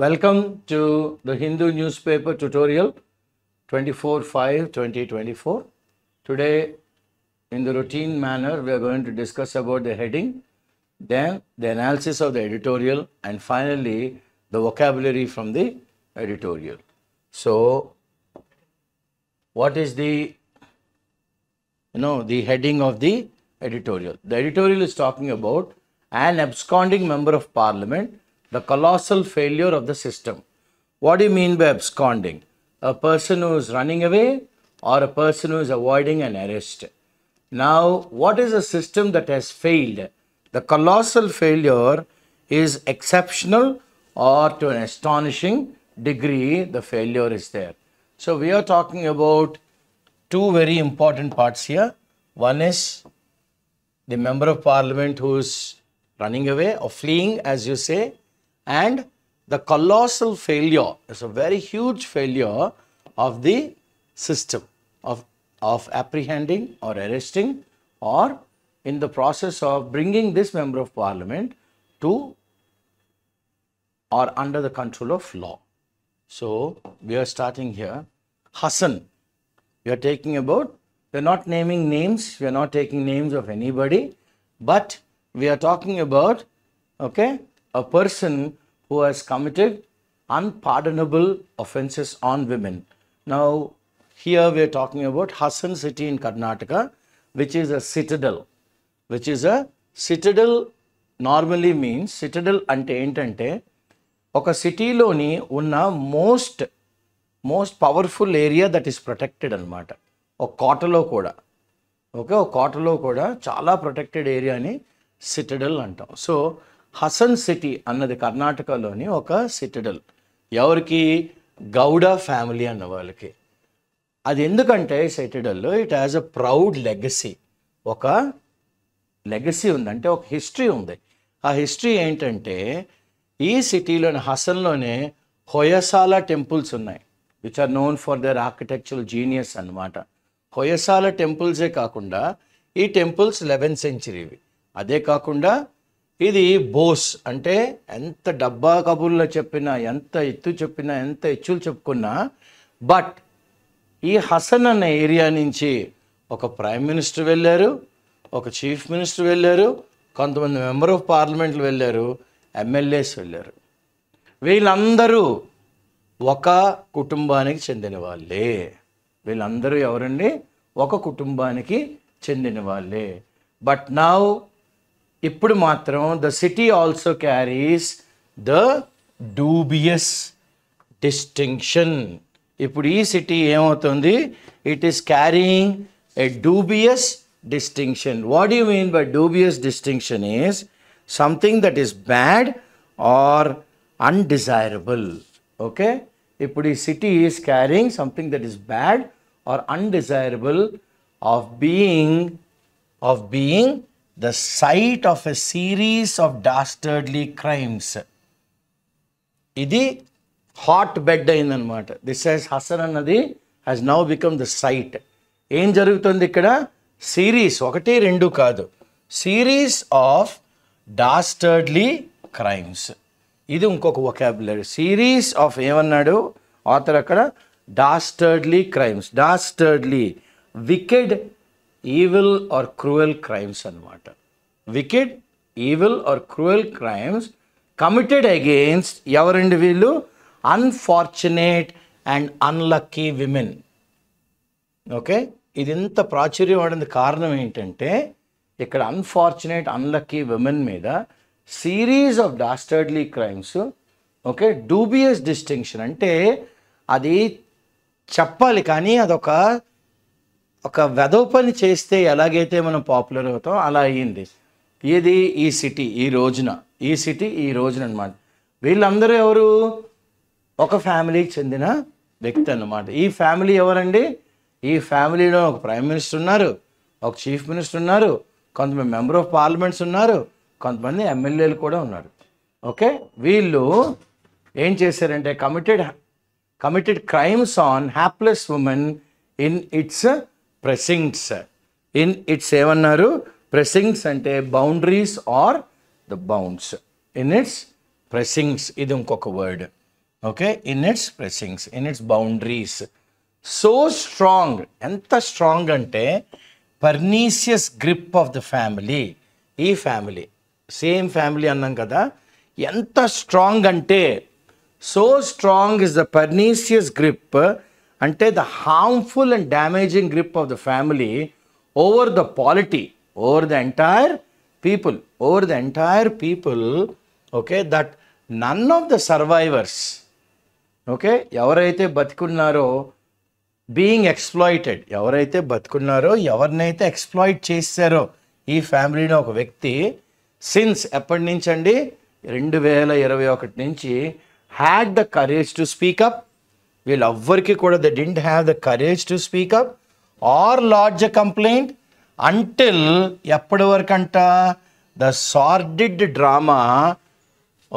Welcome to the Hindu newspaper tutorial 24/5/2024. Today, in the routine manner, we are going to discuss about the heading, then the analysis of the editorial, and finally the vocabulary from the editorial. So, what is the heading of the editorial? The editorial is talking about an absconding member of parliament, the colossal failure of the system. What do you mean by absconding? A person who is running away or a person who is avoiding an arrest. Now, what is a system that has failed? The colossal failure is exceptional or to an astonishing degree, the failure is there. So, we are talking about two very important parts here. One is the member of parliament who is running away or fleeing, as you say, and the colossal failure is a very huge failure of the system of apprehending or arresting or in the process of bringing this member of parliament to or under the control of law. So, we are starting here. Hassan, we are taking about, we are not naming names, we are not taking names of anybody, but we are talking about, a person who has committed unpardonable offenses on women. Now, here we are talking about Hassan city in Karnataka, which is a citadel. Normally means, citadel ante entante, oka city loni unna most powerful area that is protected anamata. ఒక కోటలో కూడా చాలా protected ఏరియాని Citadel అంటాం. So Hasan city అన్నది కర్ణాటకలోని ఒక Citadel. ఎవరికి? గౌడ ఫ్యామిలీ అన్న వాళ్ళకి. అది ఎందుకంటే సిటడల్లో it has a proud legacy. ఒక లెగసీ ఉంది, అంటే ఒక హిస్టరీ ఉంది. ఆ హిస్టరీ ఏంటంటే ఈ సిటీలోని హసన్లోనే హొయసాల టెంపుల్స్ ఉన్నాయి, which are known for their architectural genius అన్నమాట. హొయసాల టెంపుల్సే కాకుండా ఈ టెంపుల్స్ 11th centuryవి. అదే కాకుండా ఇది బోస్, అంటే ఎంత డబ్బా కబుర్లో చెప్పినా, ఎంత ఎత్తు చెప్పినా, ఎంత ఎచ్చులు చెప్పుకున్నా, బట్ ఈ హసన్ అన్న ఏరియా నుంచి ఒక ప్రైమ్ మినిస్టర్ వెళ్ళారు, ఒక చీఫ్ మినిస్టర్ వెళ్ళారు, కొంతమంది మెంబర్ ఆఫ్ పార్లమెంట్లు వెళ్ళారు, ఎమ్మెల్యేస్ వెళ్ళారు. వీళ్ళందరూ ఒక కుటుంబానికి చెందిన వాళ్ళే. వీళ్ళందరూ ఎవరండి? ఒక కుటుంబానికి చెందిన వాళ్ళే. బట్ నౌ ఇప్పుడు మాత్రం the city also carries the dubious distinction. ఇప్పుడు ఈ సిటీ ఏమవుతుంది? It is carrying a dubious distinction. What do you mean by dubious distinction? Is something that is bad or undesirable. Okay, ఇప్పుడు ఈ city is carrying something that is bad or undesirable of being the site of a series of dastardly crimes. ఇది hot bed అయిందనమాట. This హెస్ హసన్ అన్నది has now become the site. ఏం జరుగుతుంది ఇక్కడ? Series, 1 2 కాదు, సిరీస్ ఆఫ్ డాస్టర్డ్లీ క్రైమ్స్. ఇది ఇంకొక వొకాబులరీ. సిరీస్ ఆఫ్ ఏమన్నాడు ఆథర్ అక్కడ? Dastardly crimes. Dastardly, wicked, evil or cruel crimes అన్నమాట. Wicked, evil or cruel crimes committed against ఎవరండి వీళ్ళు? Unfortunate and unlucky women. Okay, ఇది ఇంత ప్రాచుర్యం అవడానికి కారణం ఏంటంటే ఇక్కడ అన్ఫార్చునేట్ అన్లక్కీ విమెన్ మీద series of dastardly crimes. Okay, dubious distinction అంటే అది చెప్పాలి, కానీ అదొక వెధవ పని చేస్తే ఎలాగైతే మనం పాపులర్ అవుతాం అలా అయ్యింది. ఇది ఈ సిటీ ఈ రోజున అనమాట. వీళ్ళందరూ ఎవరు? ఒక ఫ్యామిలీకి చెందిన వ్యక్తి అన్నమాట. ఈ ఫ్యామిలీ ఎవరండి? ఈ ఫ్యామిలీలో ఒక ప్రైమ్ మినిస్టర్ ఉన్నారు, ఒక చీఫ్ మినిస్టర్ ఉన్నారు, కొంతమంది మెంబర్ ఆఫ్ పార్లమెంట్స్ ఉన్నారు, కొంతమంది ఎమ్మెల్యేలు కూడా ఉన్నారు. ఓకే, వీళ్ళు ఏం చేశారంటే committed crimes on hapless women in its precincts. ఏమన్నారు? ప్రెసింగ్స్ అంటే boundaries or the bounds. In its precincts, ఇది ఇంకొక word. okay, in its precincts, in its boundaries. So strong, ఎంత స్ట్రాంగ్ అంటే pernicious grip of the family. ఈ family same family అన్నాం కదా, ఎంత స్ట్రాంగ్ అంటే so strong is the pernicious grip అంటే the harmful and damaging grip of the family over the polity, over the entire people, over the entire people, okay, that none of the survivors, okay, ఎవరైతే బతికున్నారో being exploited, ఎవరైతే బతికున్నారో ఎవరినైతే exploit చేశారో ఈ ఫ్యామిలీలో ఒక వ్యక్తి, since ఎప్పటి నుంచి అండి 2021 నుంచి had the courage to speak up. వీళ్ళెవ్వరికి కూడా they didn't have the courage to speak up or lodge a complaint until ఎప్పటి వరకు అంట the sordid drama,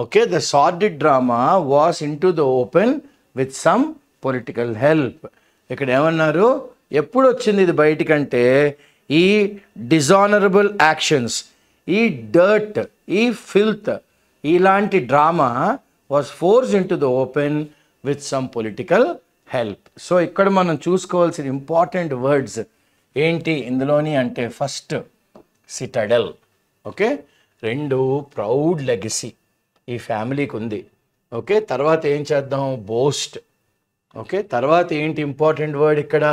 okay, the sordid drama was into the open with some political help. ఇక్కడ ఏమన్నారు, ఎప్పుడు వచ్చింది ఇది బయటికంటే ఈ డిజానరబుల్ యాక్షన్స్, ఈ డర్ట్, ఈ ఫిల్త్, ఇలాంటి drama was force into the open with some political help. So ఇక్కడ మనం చూసుకోవాల్సిన ఇంపార్టెంట్ వర్డ్స్ ఏంటి ఇందులోని అంటే first Citadel, okay, 2 proud legacy ఈ ఫ్యామిలీకి ఉంది, ఓకే. తర్వాత ఏం చేద్దాం, బోస్ట్, ఓకే. తర్వాత ఏంటి ఇంపార్టెంట్ వర్డ్ ఇక్కడ,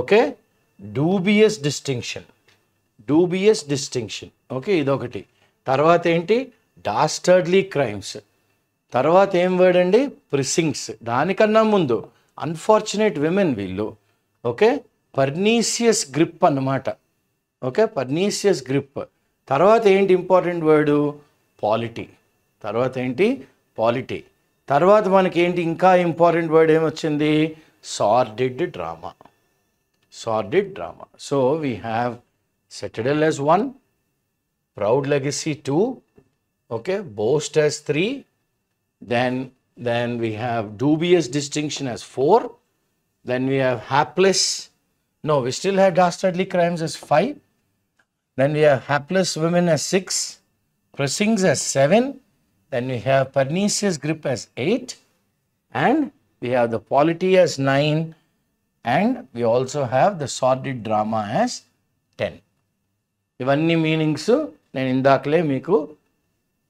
okay, dubious distinction, dubious distinction, okay, ఇదొకటి. తర్వాత ఏంటి, డాస్టర్డ్లీ క్రైమ్స్. తర్వాత ఏం వర్డ్ అండి, ప్రిసింగ్స్. దానికన్నా ముందు అన్ఫార్చునేట్ విమెన్ వీళ్ళు, ఓకే, పర్నీషియస్ గ్రిప్ అన్నమాట, ఓకే, పర్నీషియస్ గ్రిప్. తర్వాత ఏంటి ఇంపార్టెంట్ వర్డు, పాలిటీ. తర్వాత ఏంటి, పాలిటీ. తర్వాత మనకి ఏంటి ఇంకా ఇంపార్టెంట్ వర్డ్ ఏమొచ్చింది, sordid drama, sordid drama. So we have citadel as 1, proud legacy 2, okay, boast as 3, then we have dubious distinction as 4, then we have hapless, no, we still have dastardly crimes as 5, then we have hapless women as 6, pressings as 7, then we have pernicious grip as 8, and we have the polity as 9, and we also have the sordid drama as 10. ఇవన్నీ meanings నేను ఇందాకలే మీకు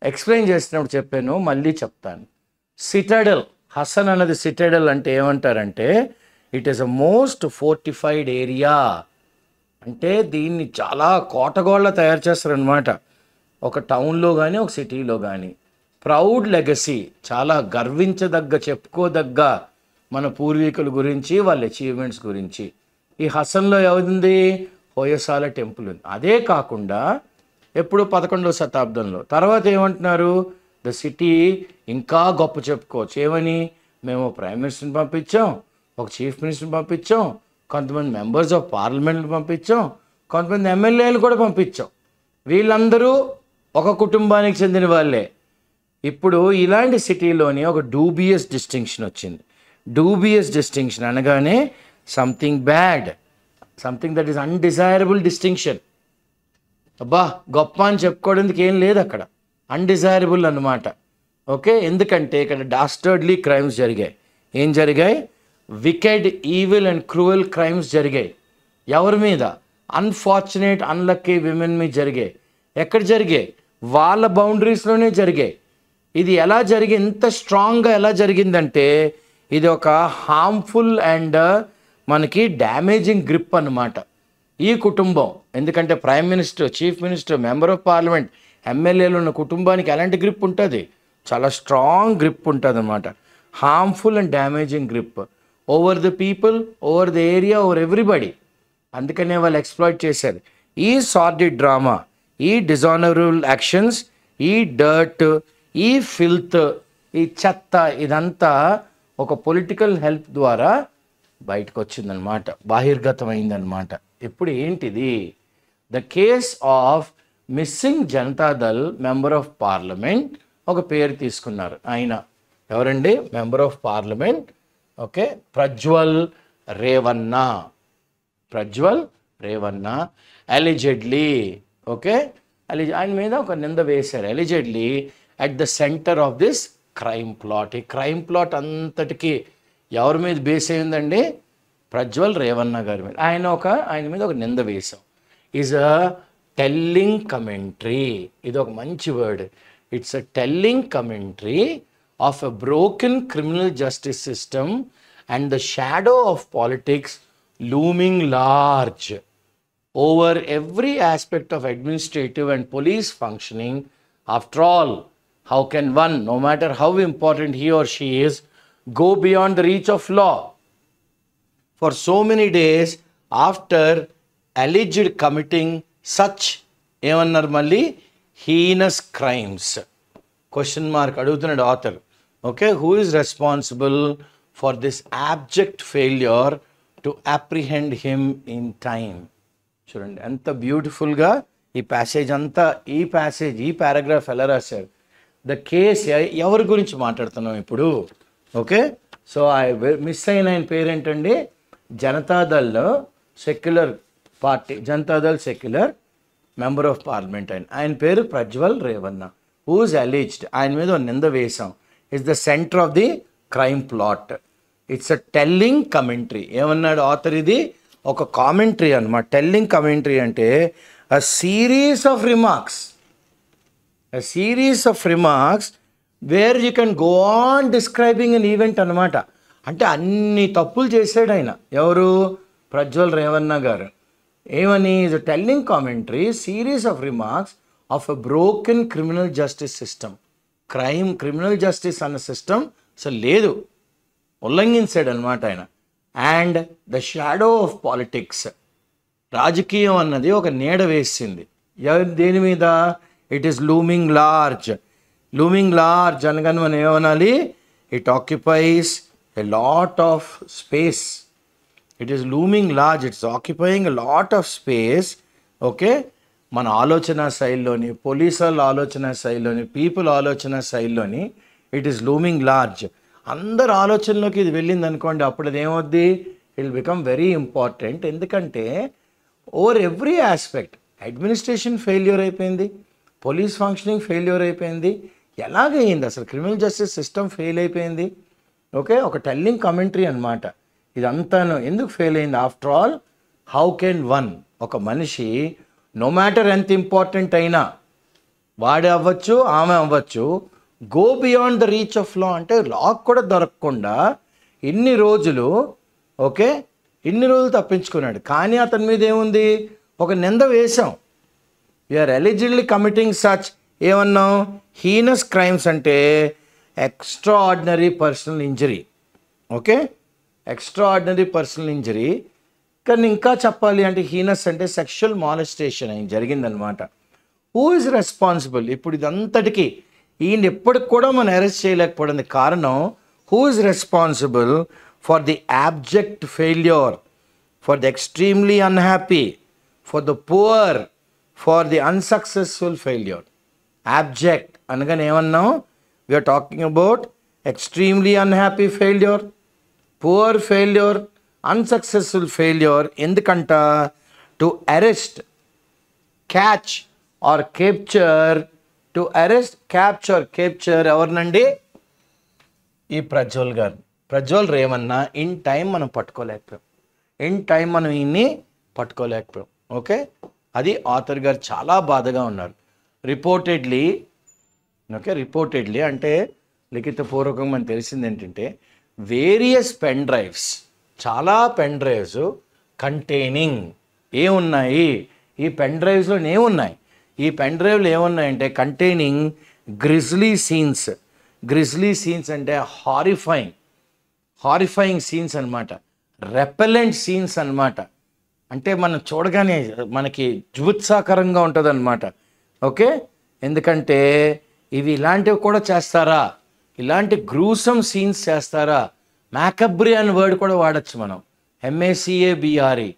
explain చేసినప్పుడు చెప్పాను, మళ్ళీ చెప్తాను. Citadel, Hasan అన్నది Citadel అంటే ఏమంటారంటే it is a most fortified area. అంటే దీన్ని చాలా కోటగోళ్ళ తయారు చేస్తారనమాట, ఒక టౌన్లో కానీ ఒక సిటీలో కానీ. ప్రౌడ్ లెగసీ, చాలా గర్వించదగ్గ, చెప్పుకోదగ్గ మన పూర్వీకుల గురించి, వాళ్ళ అచీవ్మెంట్స్ గురించి. ఈ హసన్లో ఏముంది, హోయసాల టెంపుల్ ఉంది. అదే కాకుండా ఎప్పుడు 11వ శతాబ్దంలో తర్వాత ఏమంటున్నారు, ద సిటీ ఇంకా గొప్ప చెప్పుకోవచ్చు. ఏమని, మేము ప్రైమ్ మినిస్టర్ని పంపించాం, ఒక చీఫ్ మినిస్టర్ని పంపించాం, కొంతమంది మెంబర్స్ ఆఫ్ పార్లమెంట్ని పంపించాం, కొంతమంది ఎమ్మెల్యేలు కూడా పంపించాం. వీళ్ళందరూ ఒక కుటుంబానికి చెందిన వాళ్ళే. ఇప్పుడు ఇలాంటి సిటీలోని ఒక డూబియస్ డిస్టింక్షన్ వచ్చింది. డూబియస్ డిస్టింక్షన్ అనగానే something bad, something that is undesirable distinction. అబ్బా గొప్ప అని చెప్పుకోవడానికి ఏం లేదు అక్కడ, అన్డిజైరబుల్ అన్నమాట, ఓకే. ఎందుకంటే ఇక్కడ డాస్టర్డ్లీ క్రైమ్స్ జరిగాయి. ఏం జరిగాయి, wicked, evil and cruel crimes జరిగాయి. ఎవరి మీద, అన్ఫార్చునేట్ అన్లక్కీ విమెన్ మీద జరిగాయి. ఎక్కడ జరిగాయి, వాళ్ళ బౌండరీస్లోనే జరిగాయి. ఇది ఎలా జరిగి, ఇంత స్ట్రాంగ్గా ఎలా జరిగిందంటే ఇది ఒక హార్మ్ఫుల్ అండ్ మనకి డ్యామేజింగ్ గ్రిప్ అన్నమాట ఈ కుటుంబం. ఎందుకంటే prime minister, chief minister, member of parliament, ఎమ్మెల్యేలు ఉన్న కుటుంబానికి ఎలాంటి గ్రిప్ ఉంటుంది, చాలా స్ట్రాంగ్ గ్రిప్ ఉంటుంది అన్నమాట. Harmful and damaging grip over the people, over the area, over everybody. అందుకనే వాళ్ళు ఎక్స్ప్లాయిట్ చేశారు. ఈ సార్డిడ్ డ్రామా, ఈ డిజానరబుల్ యాక్షన్స్, ఈ డర్ట్, ఈ ఫిల్త్, ఈ చెత్త, ఇదంతా ఒక పొలిటికల్ హెల్ప్ ద్వారా బయటకు వచ్చిందనమాట, బాహిర్గతమైందనమాట. ఇప్పుడు ఏంటిది, the case of missing Janata Dal member of parliament ఒక పేరు తీసుకున్నారు. ఆయన ఎవరండి, member of parliament, okay, Prajwal Revanna. Prajwal Revanna allegedly, okay, ఆయన మీద ఒక నింద వేశారు. Allegedly at the centre of this crime plot. ఈ క్రైమ్ ప్లాట్ అంతటికి ఎవరి మీద బేస్ అయిందండి? ప్రజ్వల్ రేవన్న గారి మీద. ఆయన మీద ఒక నింద వేశాం. Is a telling commentary. ఇది ఒక మంచి word. It's a telling commentary of a broken criminal justice system and the shadow of politics looming large over every aspect of administrative and police functioning. After all, how can one, no matter how important he or she is, go beyond the reach of law for so many days after alleged committing such ఏమన్నారు మళ్ళీ heinous crimes? Question mark అడుగుతున్నాడు author. Okay, who is responsible for this abject failure to apprehend him in time? చూడండి ఎంత బ్యూటిఫుల్గా ఈ passage అంతా, ఈ paragraph ఎలా రాశారు. ద కేస్ ఎవరి గురించి మాట్లాడుతున్నాం ఇప్పుడు? ఓకే, సో మిస్ అయిన ఆయన పేరేంటండి? జనతాదళ్లో secular party, Janata Dal secular member of parliament. ఆయన పేరు ప్రజ్వల్ రేవన్న. హూజ్ అలీజ్డ్, ఆయన మీద ఒక నింద వేశాం. It's the centre of the crime plot. It's a telling commentary. ఏమన్నాడు ఆథర్? ఇది ఒక కామెంటరీ అన్నమాట. టెల్లింగ్ కమెంటరీ అంటే అ series of remarks where you can go on describing an event అనమాట. అంటే అన్ని తప్పులు చేశాడు ఆయన. ఎవరు? ప్రజ్వల్ రేవన్న గారు. ఏమని? Is a telling commentary series of remarks of a broken criminal justice system. Criminal justice అన్న సిస్టమ్ అసలు లేదు, ఉల్లంఘించాడు అనమాట ఆయన. And the shadow of politics, రాజకీయం అన్నది ఒక నీడ వేసింది. దేని మీద? It is looming large. అనగానే మనం ఏమనాలి? It occupies a lot of space. It is looming large, it's occupying a lot of space. Okay, మన ఆలోచన శైలిలోని, పోలీసుల ఆలోచన శైలిలోని, పీపుల్ ఆలోచన శైలిలోని ఇట్ ఈస్ లూమింగ్ లార్జ్. అందరు ఆలోచనలోకి ఇది వెళ్ళింది అనుకోండి, అప్పుడు అది ఏమవుద్ది? It will become very important. ఎందుకంటే over every aspect administration failure అయిపోయింది, పోలీస్ ఫంక్షనింగ్ ఫెయిల్యూర్ అయిపోయింది. ఎలాగైంది అసలు? క్రిమినల్ జస్టిస్ సిస్టమ్ ఫెయిల్ అయిపోయింది. ఓకే, ఒక టెల్లింగ్ కమెంటరీ అనమాట ఇదంతాను. ఎందుకు ఫెయిల్ అయింది? After all, how can one, ఒక మనిషి నో మ్యాటర్ ఎంత ఇంపార్టెంట్ అయినా, వాడే అవ్వచ్చు, ఆమె అవ్వచ్చు, go beyond the reach of law, అంటే లాక్ కూడా దొరకకుండా ఇన్ని రోజులు తప్పించుకున్నాడు. కానీ అతని మీద ఏముంది? ఒక నింద వేశాం. వీఆర్ ఎలిజిబ్లీ కమిటింగ్ సచ్, ఏమన్నాం? హీనస్ క్రైమ్స్ అంటే extraordinary personal injury. Okay, extraordinary personal injury. కానీ ఇంకా చెప్పాలి అంటే హీనస్ అంటే సెక్షువల్ మాలెస్టేషన్ అయింది, జరిగిందనమాట. Who is responsible? ఇప్పుడు ఇదంతటికీ ఈయన ఎప్పటికి కూడా మనం అరెస్ట్ చేయలేకపోవడం కారణం, who is responsible for the abject failure, for the extremely unhappy, for the poor, for the unsuccessful failure. abject అనగానే ఏమన్నాం? We are talking about extremely unhappy failure, poor failure, unsuccessful failure. ఎందుకంట? To arrest, catch or capture. To arrest, capture ఎవరినండి? ఈ ప్రజ్వల్ గారు, Prajwal Revanna. In time మనం ఈయన్ని పట్టుకోలేకపోయాం. Okay, అది author గారు చాలా బాధగా ఉన్నారు. రిపోర్టెడ్లీ అంటే లిఖితపూర్వకంగా మనకు తెలిసింది ఏంటంటే, వేరియస్ పెన్ డ్రైవ్స్, చాలా పెన్ డ్రైవ్స్ కంటైనింగ్ ఏమున్నాయి? ఈ పెన్ డ్రైవ్స్లో ఏమున్నాయి? ఈ పెన్ డ్రైవ్లు ఏమున్నాయంటే కంటైనింగ్ గ్రిజ్లీ సీన్స్ అంటే హారిఫైయింగ్ సీన్స్ అనమాట, రెపెలెంట్ సీన్స్ అనమాట. అంటే మనం చూడగానే మనకి జుగుత్సాకరంగా ఉంటుంది అనమాట. ఓకే, ఎందుకంటే ఇవి ఇలాంటివి కూడా చేస్తారా? ఇలాంటి గ్రూసమ్ సీన్స్ చేస్తారా? మ్యాకబ్రీ అనే వర్డ్ కూడా వాడచ్చు మనం, MACABRE.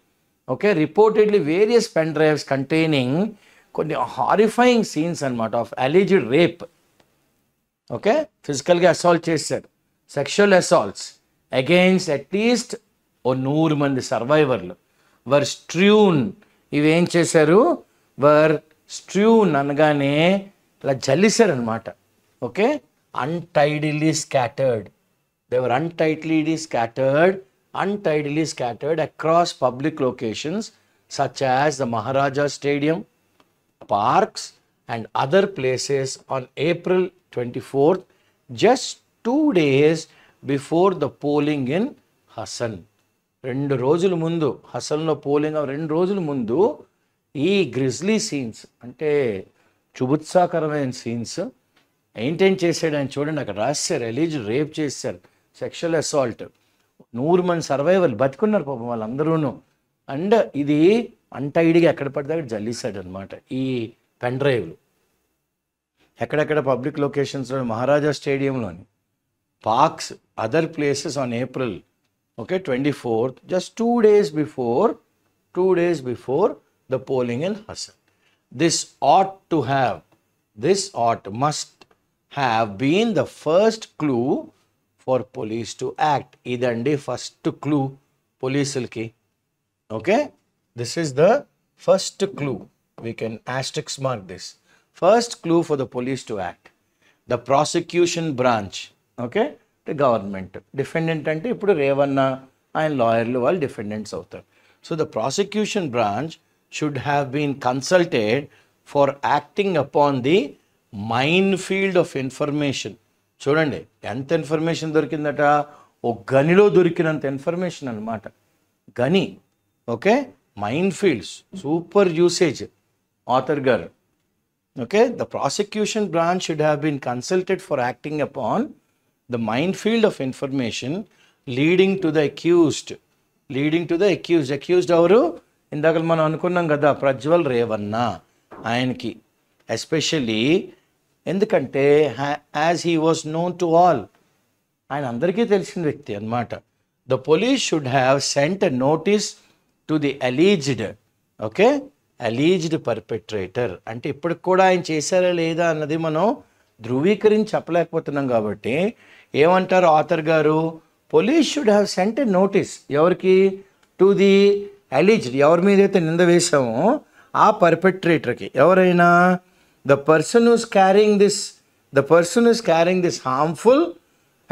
Okay, reportedly various pen drives containing కొన్ని హారిఫైయింగ్ సీన్స్ అనమాట ఆఫ్ అలిజ్డ్ రేప్. ఓకే, ఫిజికల్గా అసాల్ట్ చేశారు, సెక్షువల్ అసాల్ట్స్ అగెయిన్స్ట్ అట్లీస్ట్ 100 మంది సర్వైవర్లు వర్ స్ట్రూన్. ఇవేం చేశారు? వర్ స్ట్రూన్ అనగానే ఇలా జల్లిశారనమాట. Okay, untidily scattered. They were untidily scattered across public locations such as the Maharaja Stadium, parks, and other places on April 24th, just 2 days before the polling in Hassan. 2 రోజుల ముందు, హసన్లో polling 2 రోజుల ముందు ఈ grizzly scenes, అంటే చుబుత్సాకరమైన scenes maintain చేసాడు ఆయన. చూడండి, అక్కడ రాశారు, ఎలిజ్ రేప్ చేశారు, సెక్షువల్ అసాల్ట్, 100 మంది సర్వైవల్ బతుకున్నారు పాపం వాళ్ళందరూ. అండ్ ఇది అంటైడిగా ఎక్కడ పడితే అక్కడ జల్లిస్తాడు అనమాట ఈ పెన్ డ్రైవ్లు. ఎక్కడెక్కడ పబ్లిక్ లొకేషన్స్లో, మహారాజా స్టేడియంలోని, parks, other places on April 24th, just 2 days before the polling in Hassan. This must have been the first clue for police to act. Idandi first clue policeulki. Okay, this is the first clue. We can asterisk mark this. First clue for the police to act. The prosecution branch, okay, the government. Defendant ante ippudu Revanna and lawyerlu vallu defendants avutaru. So the prosecution branch should have been consulted for acting upon the minefield of information. చూడండి ఎంత information దొరికిందట, ఓ గనిలో దొరికినంత information అన్నమాట. గని, okay, mine fields, super usage author గారు. Okay, the prosecution branch should have been consulted for acting upon the mine field of information leading to the accused. Accused ఎవరు? ఇందాక మనం అనుకున్నాం కదా, ప్రజ్వల్ రేవన్న. ఆయనకి ఎస్పెషల్లీ ఎందుకంటే as he was known to all, ఆయన అందరికీ తెలిసిన వ్యక్తి అన్నమాట. The police should have sent a notice to the alleged perpetrator. అంటే ఇప్పటికి కూడా ఆయన చేశారా లేదా అన్నది మనం ధృవీకరించి చెప్పలేకపోతున్నాం. కాబట్టి ఏమంటారు ఆథర్ గారు? Police should have sent a notice. ఎవరికి? టు ది అలీజ్డ్, ఎవరి మీద అయితే నింద వేశామో ఆ పర్పెట్రేటర్కి. ఎవరైనా? The person who is carrying this harmful,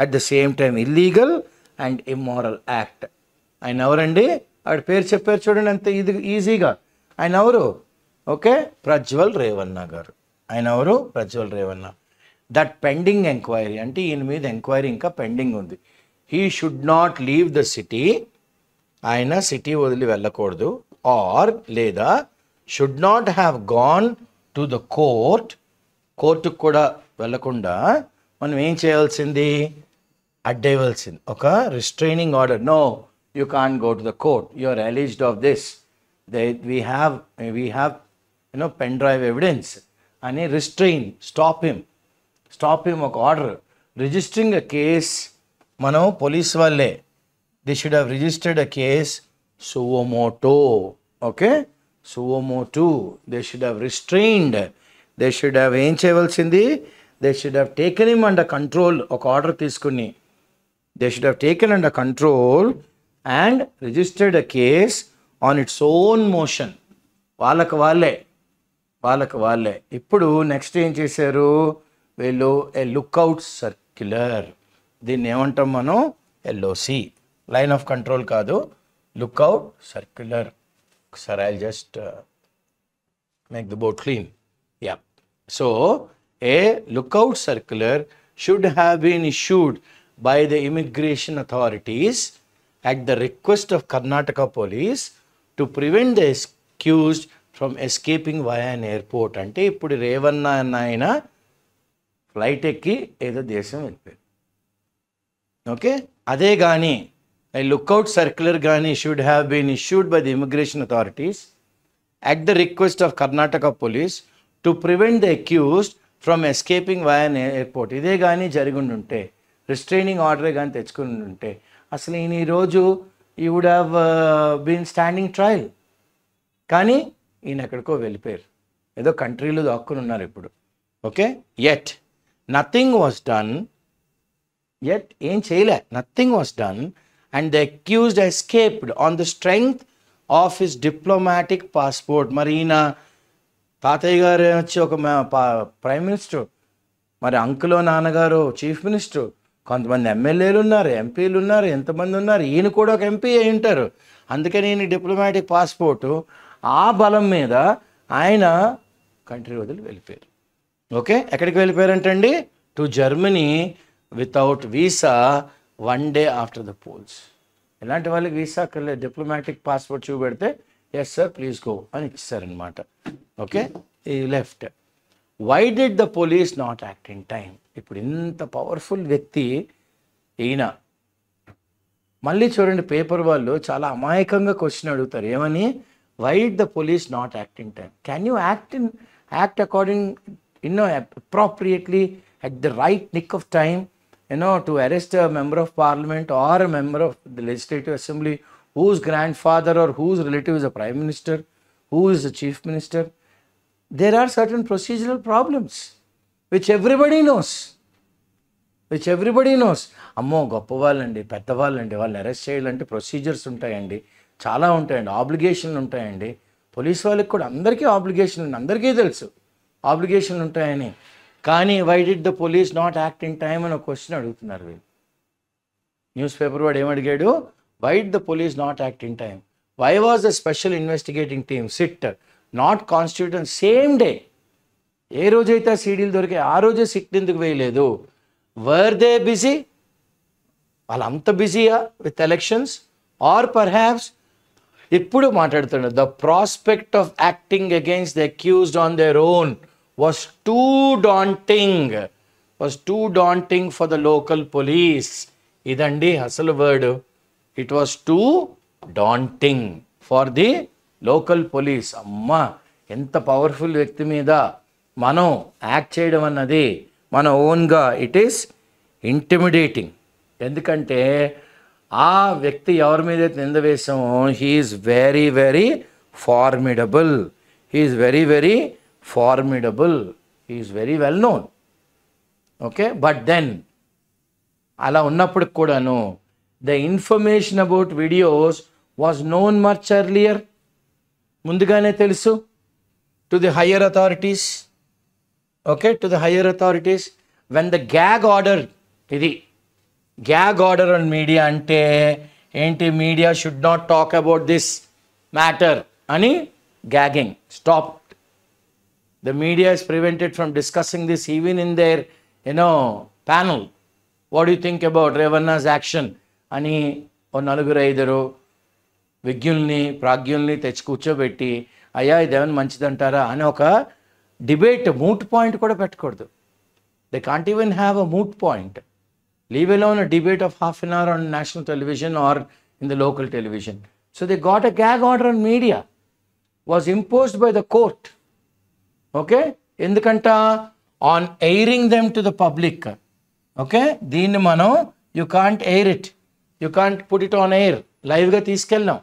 at the same time illegal and immoral act. ఆయన ఎవరండి? ఆవిడ పేరు చెప్పారు చూడండి, అంత ఇది ఈజీగా. ఆయన ఎవరు? ఓకే, ప్రజ్వల్ రేవన్న గారు. ఆయన ఎవరు? Prajwal Revanna. That pending enquiry, అంటే ఈయన మీద ఎంక్వైరీ ఇంకా పెండింగ్ ఉంది. He should not leave the city, ఆయన సిటీ వదిలి వెళ్ళకూడదు. ఆర్ లేదా should not have gone to the కోర్టుకు కూడా వెళ్ళకుండా మనం ఏం చేయాల్సింది? అడ్డేయవలసింది ఒక restraining order. No, you can't go to the court, you are alleged of this, we have pen drive evidence అని రిస్ట్రైన్, స్టాప్ హిమ్ ఒక ఆర్డర్. రిజిస్టరింగ్ అ కేస్, మనం పోలీస్ వాళ్ళే, they should have registered a case suo motu. Okay, suo motu. They should have restrained, they should have ఏం చేయవలసింది? They should have taken him under control. ఒక order తీసుకుని they should have taken under control and registered a case on its own motion. వాళ్ళకి వాళ్ళే. ఇప్పుడు next ఏం చేశారు వీళ్ళు? A lookout circular. దీన్ని ఏమంటాం మనం? LOC, లైన్ ఆఫ్ కంట్రోల్ కాదు, లుక్అవుట్ సర్క్యులర్. ఒకసారి I just make the board clean. Yeah, so a lookout circular should have been issued by the immigration authorities at the request of Karnataka police to prevent the accused from escaping via an airport. అంటే ఇప్పుడు రేవన్న అన్న ఆయన flight ఎక్కి ఏదో దేశం వెళ్ళిపోయారు. Okay, అదే కానీ లుక్అవుట్ సర్క్యులర్ కానీ should have been issued by the immigration authorities at the request of Karnataka police to prevent the accused from escaping via an airport. ఇదే కానీ జరిగి ఉంటే, రిస్ట్రైనింగ్ ఆర్డర్ కానీ తెచ్చుకుని ఉంటే, అసలు ఈయన ఈరోజు ఈ would have been standing trial. కానీ ఈయన ఎక్కడికో వెళ్ళిపోయారు, ఏదో కంట్రీలో దాక్కుని ఉన్నారు ఇప్పుడు. Okay, yet nothing was done, ఏం చేయలే, nothing was done and the accused escaped on the strength of his diplomatic passport. మరి ఈయన తాతయ్య గారు వచ్చి ఒక ప్రైమ్ మినిస్టర్, మరి అంకులో నాన్నగారు చీఫ్ మినిస్టర్, కొంతమంది ఎమ్మెల్యేలు ఉన్నారు, ఎంపీలు ఉన్నారు, ఎంతమంది ఉన్నారు, ఈయన కూడా ఒక ఎంపీ అయి ఉంటారు. అందుకని ఈయన డిప్లొమాటిక్ పాస్పోర్టు ఆ బలం మీద ఆయన కంట్రీ వదిలి వెళ్ళిపోయారు. ఓకే, ఎక్కడికి వెళ్ళిపోయారంటండి? To Germany without visa 1 day after the polls. ఇలాంటి వాళ్ళకి వీసా అక్కర్లేదు, డిప్లొమాటిక్ పాస్పోర్ట్ చూపెడితే ఎస్ సార్ ప్లీజ్ గో అని ఇచ్చారనమాట. ఓకే, ఈ left. Why did the police not act in time? ఇప్పుడు ఇంత పవర్ఫుల్ వ్యక్తి ఈయన. మళ్ళీ చూడండి, పేపర్ వాళ్ళు చాలా అమాయకంగా క్వశ్చన్ అడుగుతారు, ఏమని? Why did the police not act in time? Can you act according appropriately at the right nick of time, to arrest a member of parliament or a member of the legislative assembly whose grandfather or whose relative is a prime minister, who is the chief minister? There are certain procedural problems which everybody knows. అమ్మో గొప్పవాళ్ళండి, పెద్దవాళ్ళండి, వాళ్ళని arrest చేయాలంటే procedures ఉంటాయండి, చాలా ఉంటాయండి, ఆబ్లిగేషన్లు ఉంటాయండి. Police వాళ్ళకి కూడా అందరికీ ఆబ్లిగేషన్ ఉంది, అందరికీ తెలుసు ఆబ్లిగేషన్లు ఉంటాయని. కానీ why did the police not act in time అని ఒక క్వశ్చన్ అడుగుతున్నారు వీళ్ళు. న్యూస్ పేపర్ వాడు ఏమడిగాడు? Why did the police not act in time? Why was the special investigating team SIT not constitute same day? ఏ రోజైతే ఆ సీడీలు దొరికాయి ఆ రోజే సిట్ ఎందుకు వేయలేదు? Were they busy? వాళ్ళంత బిజీయా విత్ ఎలక్షన్స్? ఆర్ పర్హాప్స్ ఇప్పుడు మాట్లాడుతున్నాడు, the prospect of acting against the accused on their own was too daunting for the local police. ఇదండి అసలు word. It was two daunting for the local police. అమ్మా, ఎంత powerful వ్యక్తి మీద మనం act చేయడం అన్నది మన ఓన్గా ఇట్ ఈస్ ఇంటిమిడేటింగ్. ఎందుకంటే ఆ వ్యక్తి ఎవరి మీద నింద వేసామో he is very very formidable. He is very well known. Okay, but then అలా ఉన్నప్పుడు కూడాను the information about videos was known much earlier. ముందుగానే తెలుసు to the higher authorities. Okay, to the higher authorities. When the gag order, ఇది gag order on media అంటే ఏంటి? Media should not talk about this matter అని gagging stopped. The media is prevented from discussing this even in their, panel. What do you think about Revanna's action? అని ఓ 4-5 విజ్ఞుల్ని ప్రాజ్ఞుల్ని తెచ్చి కూర్చోబెట్టి, అయ్యా ఇదేమైనా మంచిదంటారా అని ఒక డిబేట్, మూట్ పాయింట్ కూడా పెట్టకూడదు. They can't even have a moot point. Leave alone a debate of half an hour on national television or in the local television. So they got a gag order on media. Was imposed by the court. Okay, ఎందుకంట on airing them to the public. Okay, దీన్ని మనం you can't air it, you can't put it on air, లైవ్గా తీసుకెళ్ళాం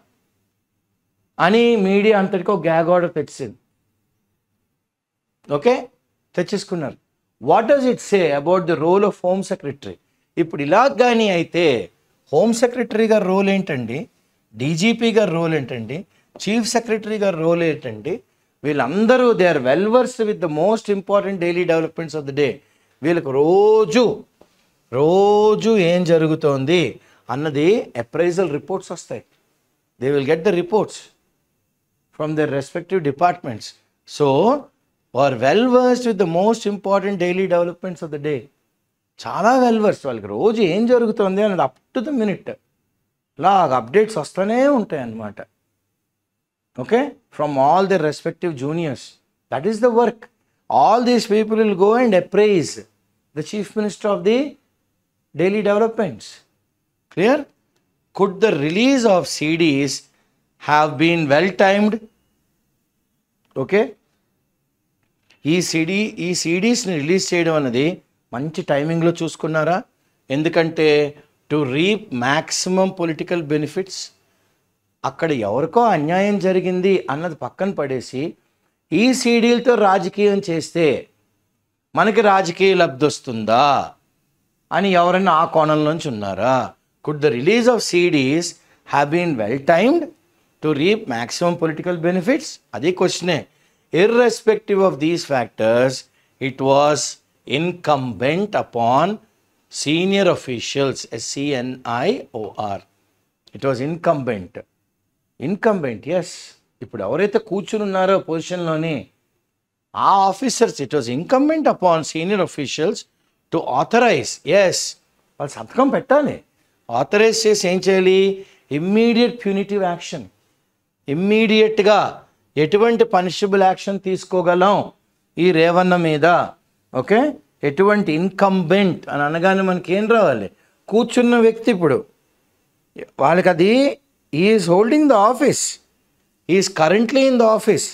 అని media అంతటికీ ఒక gag order తెచ్చింది. Okay, తెచ్చేసుకున్నారు. What does it say about the role of home secretary? ఇప్పుడు ఇలా కానీ అయితే హోమ్ సెక్రటరీ గారి రోల్ ఏంటండి? డీజీపీ గారి రోల్ ఏంటండి? చీఫ్ సెక్రటరీ గారి రోల్ ఏంటండి? వీళ్ళందరూ they are well versed with the most important daily developments of the day. వీళ్ళకి రోజు ఏం జరుగుతోంది అన్నది అప్రైజల్ రిపోర్ట్స్ వస్తాయి. They will get the reports from their respective departments. So are well versed with the most important daily developments of the day. చాలా well versed. వాళ్ళకి రోజు ఏం జరుగుతుంది అన్నది అప్ టు ద మినిట్ లాగా అప్డేట్స్ వస్తూనే ఉంటాయి అన్నమాట. Okay, from all their respective juniors. That is the work. All these people will go and appraise the chief minister of the daily developments. Clear? Could the release of CDs have been well timed? Okay, ఈ CDస్ని release చేయడం అన్నది మంచి టైమింగ్లో చూసుకున్నారా? ఎందుకంటే to reap maximum political benefits. అక్కడ ఎవరికో అన్యాయం జరిగింది అన్నది పక్కన పడేసి ఈ సీడీలతో రాజకీయం చేస్తే మనకి రాజకీయ లబ్ధి వస్తుందా అని ఎవరైనా ఆ కోణంలోంచి ఉన్నారా? Could the release of CDs have been well timed to reap maximum political benefits? అదే క్వశ్చనే. Irrespective of these factors, it was incumbent upon senior officials, SENIOR. It was incumbent. Yes. ఇప్పుడు ఎవరైతే కూర్చుని ఉన్నారో పొజిషన్లోని ఆ officers, it was incumbent upon senior officials to authorise, as వాళ్ళు సంతకం పెట్టాలి, ఆథరైజ్ చేసి ఏం చేయాలి, ఇమ్మీడియట్ ప్యూనిటివ్ యాక్షన్, ఇమ్మీడియట్గా ఎటువంటి పనిషబుల్ యాక్షన్ తీసుకోగలం ఈ రేవన్న మీద. ఓకే, ఎటువంటి ఇన్కంబెంట్ అని అనగానే మనకి ఏం రావాలి, కూర్చున్న వ్యక్తి. ఇప్పుడు వాళ్ళకి అది is holding the office, is currently in the office,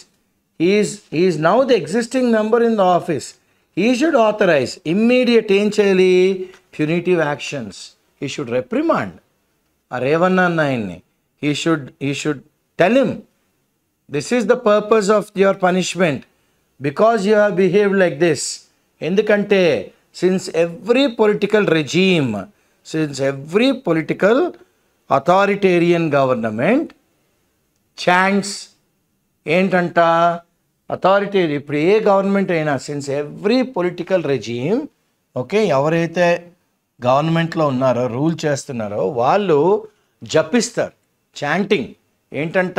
is now the existing member in the office. He should authorise immediate ఏం చేయాలి, punitive actions. He should reprimand ఆ రేవన్న అన్న ఆయన్ని. He should tell him, this is the purpose of your punishment because you have behaved like this. ఎందుకంటే since every political regime, since every political authoritarian government chants ఏంటంట, authoritarian, ఇప్పుడు ఏ government అయినా, since every political regime, okay, ఎవరైతే గవర్నమెంట్లో ఉన్నారో, rule చేస్తున్నారో వాళ్ళు జపిస్తారు, చాంటింగ్ ఏంటంట,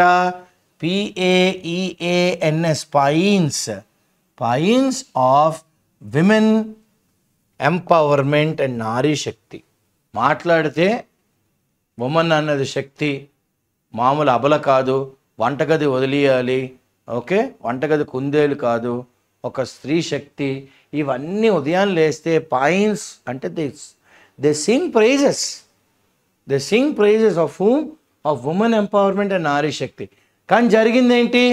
PAEANS, paeans of women empowerment and Nari Shakti. మాట్లాడితే ఉమెన్ అన్నది శక్తి, మామూలు అబల కాదు, వంటగది వదిలేయాలి, ఓకే, వంటగది కుందేలు కాదు, ఒక స్త్రీ శక్తి. ఇవన్నీ ఉదయం లేస్తే పాయిన్స్ అంటే they sing praises of whom, of women empowerment and Nari Shakti. కానీ జరిగింది ఏంటి,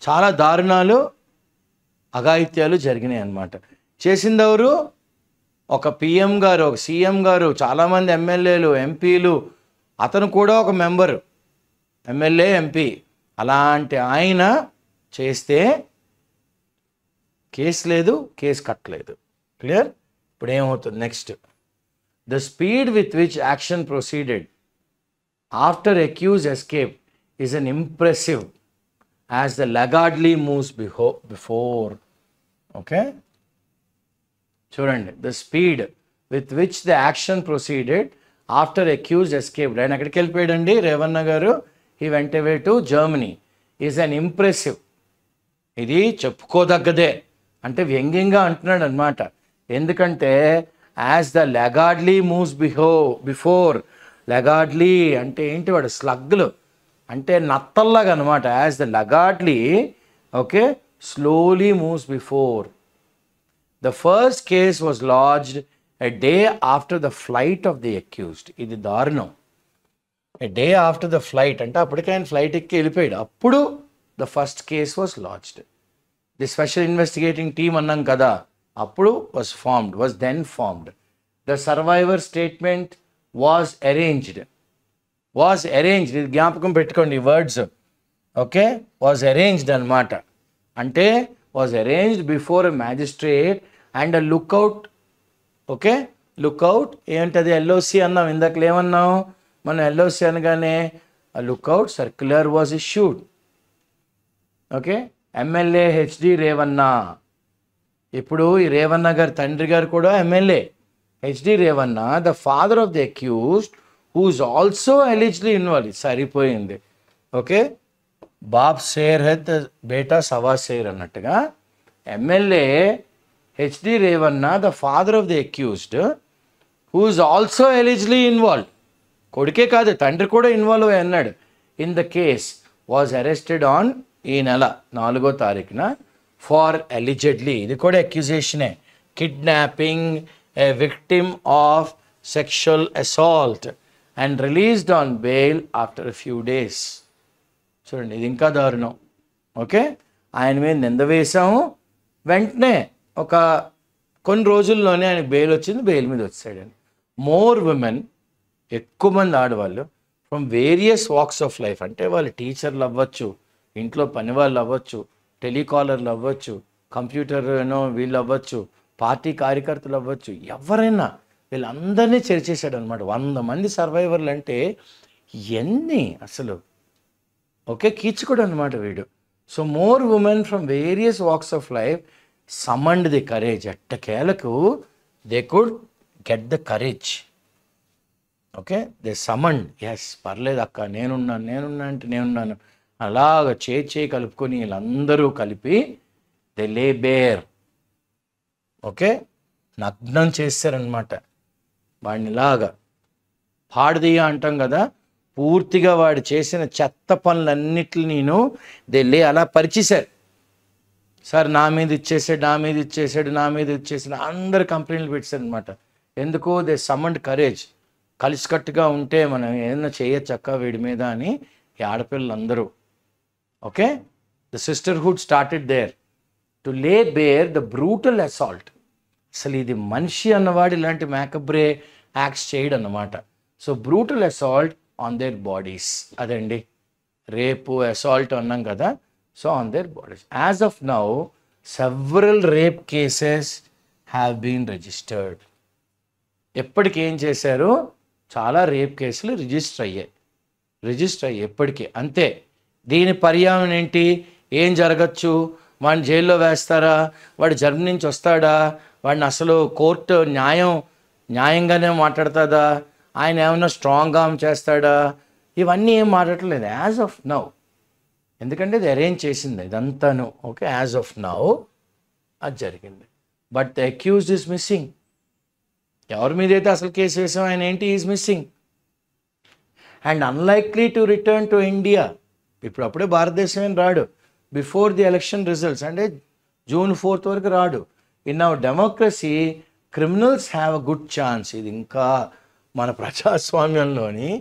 చాలా దారుణాలు, అఘాయిత్యాలు జరిగినాయి అన్నమాట. చేసిందెవరు, ఒక PM గారు, ఒక CM గారు, చాలామంది ఎమ్మెల్యేలు, ఎంపీలు, అతను కూడా ఒక మెంబరు, ఎమ్మెల్యే, MP. అలాంటి ఆయన చేస్తే కేసు లేదు, కేసు కట్టలేదు. క్లియర్? ఇప్పుడు ఏమవుతుంది next, the speed with which action proceeded after accused escape is unimpressive as the laggardly moves before. Okay, చూడండి, the speed with which the action proceeded after accused escaped. ఆయన ఎక్కడికి వెళ్ళిపోయాడండి రేవన్న గారు, he went away to Germany, is unimpressive. ఇది చెప్పుకోదగ్గదే, అంటే వ్యంగ్యంగా అంటున్నాడు అనమాట. ఎందుకంటే as the laggardly moves before, laggardly అంటే ఏంటి, వాడు స్లగ్లు అంటే నత్తల్లాగా అనమాట. As the లగార్డ్లీ, okay, slowly moves before. The first case was lodged a day after the flight of the accused. ఇది దారుణం. A day after the flight అంటే అప్పటికే ఆయన ఫ్లైట్ ఎక్కి వెళ్ళిపోయాడు, అప్పుడు the first case was lodged. The special investigating team అన్నాం కదా, అప్పుడు was then formed. The survivor statement was arranged. ఇది జ్ఞాపకం పెట్టుకోండి ఈ వర్డ్స్. ఓకే, was arranged అన్నమాట. అంటే was arranged before a magistrate and a lookout. Okay, lookout ఏంటది, LOC అన్నాం ఇందాకలు, ఏమన్నాం మనం LOC అనగానే ఆ lookout circular was issued. Okay, MLA HD Revanna, ఇప్పుడు ఈ రేవన్న గారి తండ్రి గారు కూడా MLA HD Revanna, the father of the accused who is also eligible involve. సరిపోయింది. ఓకే, బాబ్ షేర్ హై బేటా సవా షేర్ అన్నట్టుగా MLA HD Revanna, the father of the accused who is also eligible involve, కొడుకే కాదు తండ్రి కూడా ఇన్వాల్వ్ అయి అన్నాడు. In the case was arrested on ఈ నెల 4వ తారీఖున ఫార్ ఎలిజెడ్లీ, ఇది కూడా అక్యూజేషనే, kidnapping a victim of sexual assault and released on bail after a few days. చూడండి, ఇది ఇంకా దారుణం. ఓకే, ఆయన మీద నింద వేసాము, వెంటనే ఒక కొన్ని రోజుల్లోనే ఆయనకు బెయిల్ వచ్చింది, బెయిల్ మీద వచ్చాడని. మోర్ విమెన్, ఎక్కువ మంది ఆడవాళ్ళు from various walks of life, అంటే వాళ్ళు టీచర్లు అవ్వచ్చు, ఇంట్లో పని వాళ్ళు అవ్వచ్చు, టెలికాలర్లు అవ్వచ్చు, కంప్యూటర్ వీళ్ళు అవ్వచ్చు, పార్టీ కార్యకర్తలు అవ్వచ్చు, ఎవరైనా వీళ్ళందరినీ చేర్చేశాడు అనమాట. 100 మంది సర్వైవర్లు అంటే ఎన్ని అసలు. ఓకే, కీచుకోడు అనమాట వీడు. So more women from various walks of life summoned the courage. ఎట్టకేలకు they could get the courage. Okay, they summoned, yes పర్లేదు అక్క నేనున్నా అంటే నేనున్నాను అలాగ చేయి కలుపుకొని వీళ్ళందరూ కలిపి దే లే బేర్. ఓకే, నగ్నం చేశారనమాట వాడిని. ఇలాగా పాడదీయ అంటాం కదా, పూర్తిగా వాడు చేసిన చెత్త పనులన్నిటిని దే లే అలా పరిచేశారు. సార్ నా మీద ఇచ్చేసాడు అందరు కంప్లైంట్లు పెట్టారు అనమాట. ఎందుకు? They summoned courage. కలిసికట్టుగా ఉంటే మనం ఏదైనా చేయొచ్చక్క వీడి మీద అని ఈ ఆడపిల్లలందరూ. Okay, the sisterhood started there to lay bare the brutal assault. అసలు ఇది మనిషి అన్నవాడు ఇలాంటి మేకబ్రే యాక్ట్స్ చేయడం అన్నమాట. So brutal assault on their bodies. అదండి రేపు అసాల్ట్ అన్నాం కదా. So on their bodies. As of now several rape cases have been registered. ఎప్పటికి ఏం చేశారు? చాలా రేప్ కేసులు రిజిస్టర్ అయ్యాయి ఎప్పటికీ. అంతే. దీని పర్యావరణం ఏంటి? ఏం జరగచ్చు? వాడిని జైల్లో వేస్తారా? వాడు జర్మనీ నుంచి వస్తాడా? వాడిని అసలు కోర్టు న్యాయంగానే మాట్లాడుతుందా? ఆయన ఏమైనా స్ట్రాంగ్ ఆర్మ్ చేస్తాడా? ఇవన్నీ ఏం మాట్లాడట్లేదు యాజ్ ఆఫ్ నౌ. ఎందుకంటే ఇది అరేంజ్ చేసింది ఇదంతాను. ఓకే, యాజ్ ఆఫ్ నౌ అది జరిగింది. But the accused is missing. ఎవరి మీద అయితే అసలు కేసు వేసాం ఆయన ఏంటి? Is missing and unlikely to return to India. ఇప్పుడు అప్పుడే భారతదేశం ఏం రాడు. బిఫోర్ ది ఎలక్షన్ రిజల్ట్స్ అంటే June 4th వరకు రాడు. In our democracy criminals have a good chance. ఇది ఇంకా మన ప్రజాస్వామ్యంలోని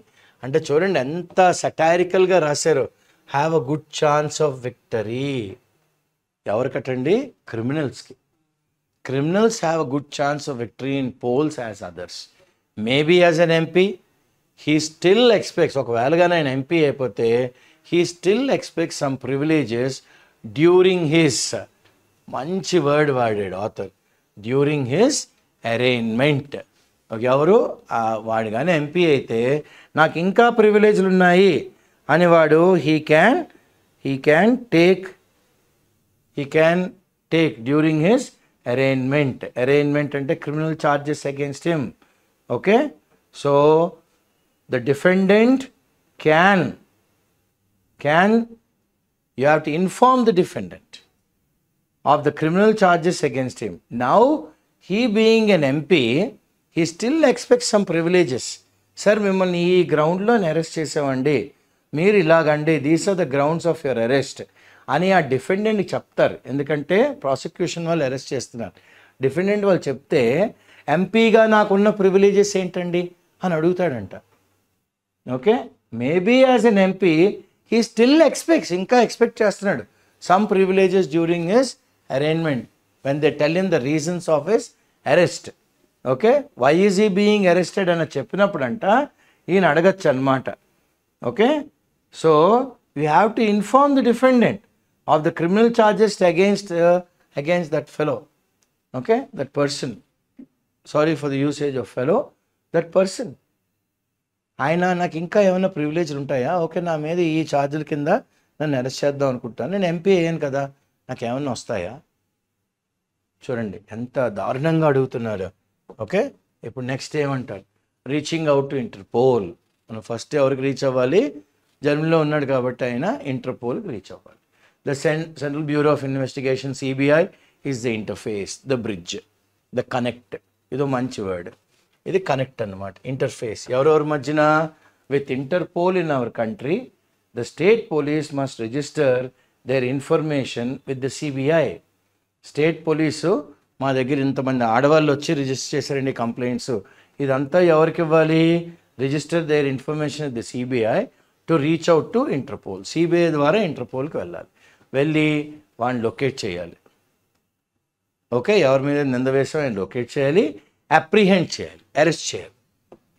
అంటే చూడండి ఎంత సటారికల్గా రాశారు. Have a good chance of victory. ఎవరికటండి? క్రిమినల్స్కి. Criminals have a good chance of victory in polls as others. Maybe as an MP, he still expects, ఒకవేళగానే ఆయన ఎంపీ అయిపోతే he still expects some privileges during his, మంచి word వాడాడు author, during his arrangement. ఎవరు? వాడు కానీ MP అయితే నాకు ఇంకా ప్రివిలేజ్లు ఉన్నాయి అని వాడు he can take during his arraignment అంటే criminal charges against him. Okay, so the defendant can you have to inform the defendant of the criminal charges against him. Now he being an MP, he still expects some privileges. Sir, మిమ్మల్ని ఈ గ్రౌండ్లో arrest చేసామండి, మీరు ఇలాగండి, these are the grounds of your arrest అని ఆ డిఫెండెంట్కి చెప్తారు. ఎందుకంటే ప్రాసిక్యూషన్ వాళ్ళు అరెస్ట్ చేస్తున్నారు. డిఫెండెంట్ వాళ్ళు చెప్తే ఎంపీగా నాకున్న ప్రివిలేజెస్ ఏంటండి అని అడుగుతాడంట. Okay, maybe as an MP he still expects, ఇంకా ఎక్స్పెక్ట్ చేస్తున్నాడు some privileges during his arrangement when they tell him the reasons of his arrest. Okay, why is he being arrested అని చెప్పినప్పుడు అంట ఈయన అడగచ్చు అనమాట. Okay, so we have to inform the defendant of the criminal charges against that fellow. Okay, that person. Sorry for the usage of fellow. That person. ఆయన నాకు ఇంకా ఏమైనా ప్రివిలేజ్లు ఉంటాయా? ఓకే, నా మీద ఈ ఛార్జీల కింద నన్ను అరెస్ట్ చేద్దాం అనుకుంటాను, నేను ఎంపీ అయ్యాను కదా, నాకు ఏమైనా వస్తాయా? చూడండి ఎంత దారుణంగా అడుగుతున్నారు. ఓకే, ఇప్పుడు నెక్స్ట్ ఏమంటారు? Reaching out to Interpol. మనం ఫస్ట్ ఎవరికి రీచ్ అవ్వాలి? జర్మనీలో ఉన్నాడు కాబట్టి ఆయన ఇంటర్పోల్కి రీచ్ అవ్వాలి. The central bureau of investigation CBI is the interface, the bridge, the connect. ఇదో మంచి వర్డ్, ఇది కనెక్ట్ అన్నమాట. ఇంటర్ఫేస్ ఎవరెవరి మధ్యన? With Interpol in our country the state police must register their information with the CBI. State police మా దగ్గర ఇంతమంది ఆడవాళ్ళు వచ్చి రిజిస్టర్ చేశారండి కంప్లైంట్స్, ఇదంతా ఎవరికి ఇవ్వాలి? Register their information with the CBI to reach out to Interpol. CBI ద్వారా ఇంటర్పోల్కి వెళ్ళాలి, వెళ్ళి వాడిని లొకేట్ చేయాలి. ఓకే, ఎవరి మీద నింద వేసాం ఆయన లొకేట్ చేయాలి, అప్రిహెండ్ చేయాలి, అరెస్ట్ చేయాలి.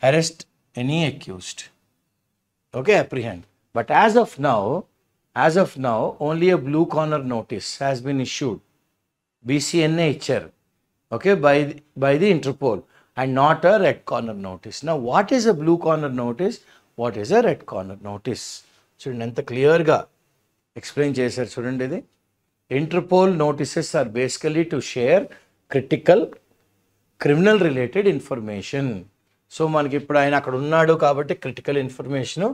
Arrest any accused. Okay, apprehend. But as of now only a blue corner notice has been issued. BCNA ఇచ్చారు. Okay, by the Interpol and not a red corner notice. Now what is a blue corner notice? What is a red corner notice? చూడండి ఎంత క్లియర్గా explain చేశారు. చూడండి ఇది Interpol notices are basically to share critical criminal related information. So మనకి ఇప్పుడు ఆయన అక్కడ ఉన్నాడు కాబట్టి critical information,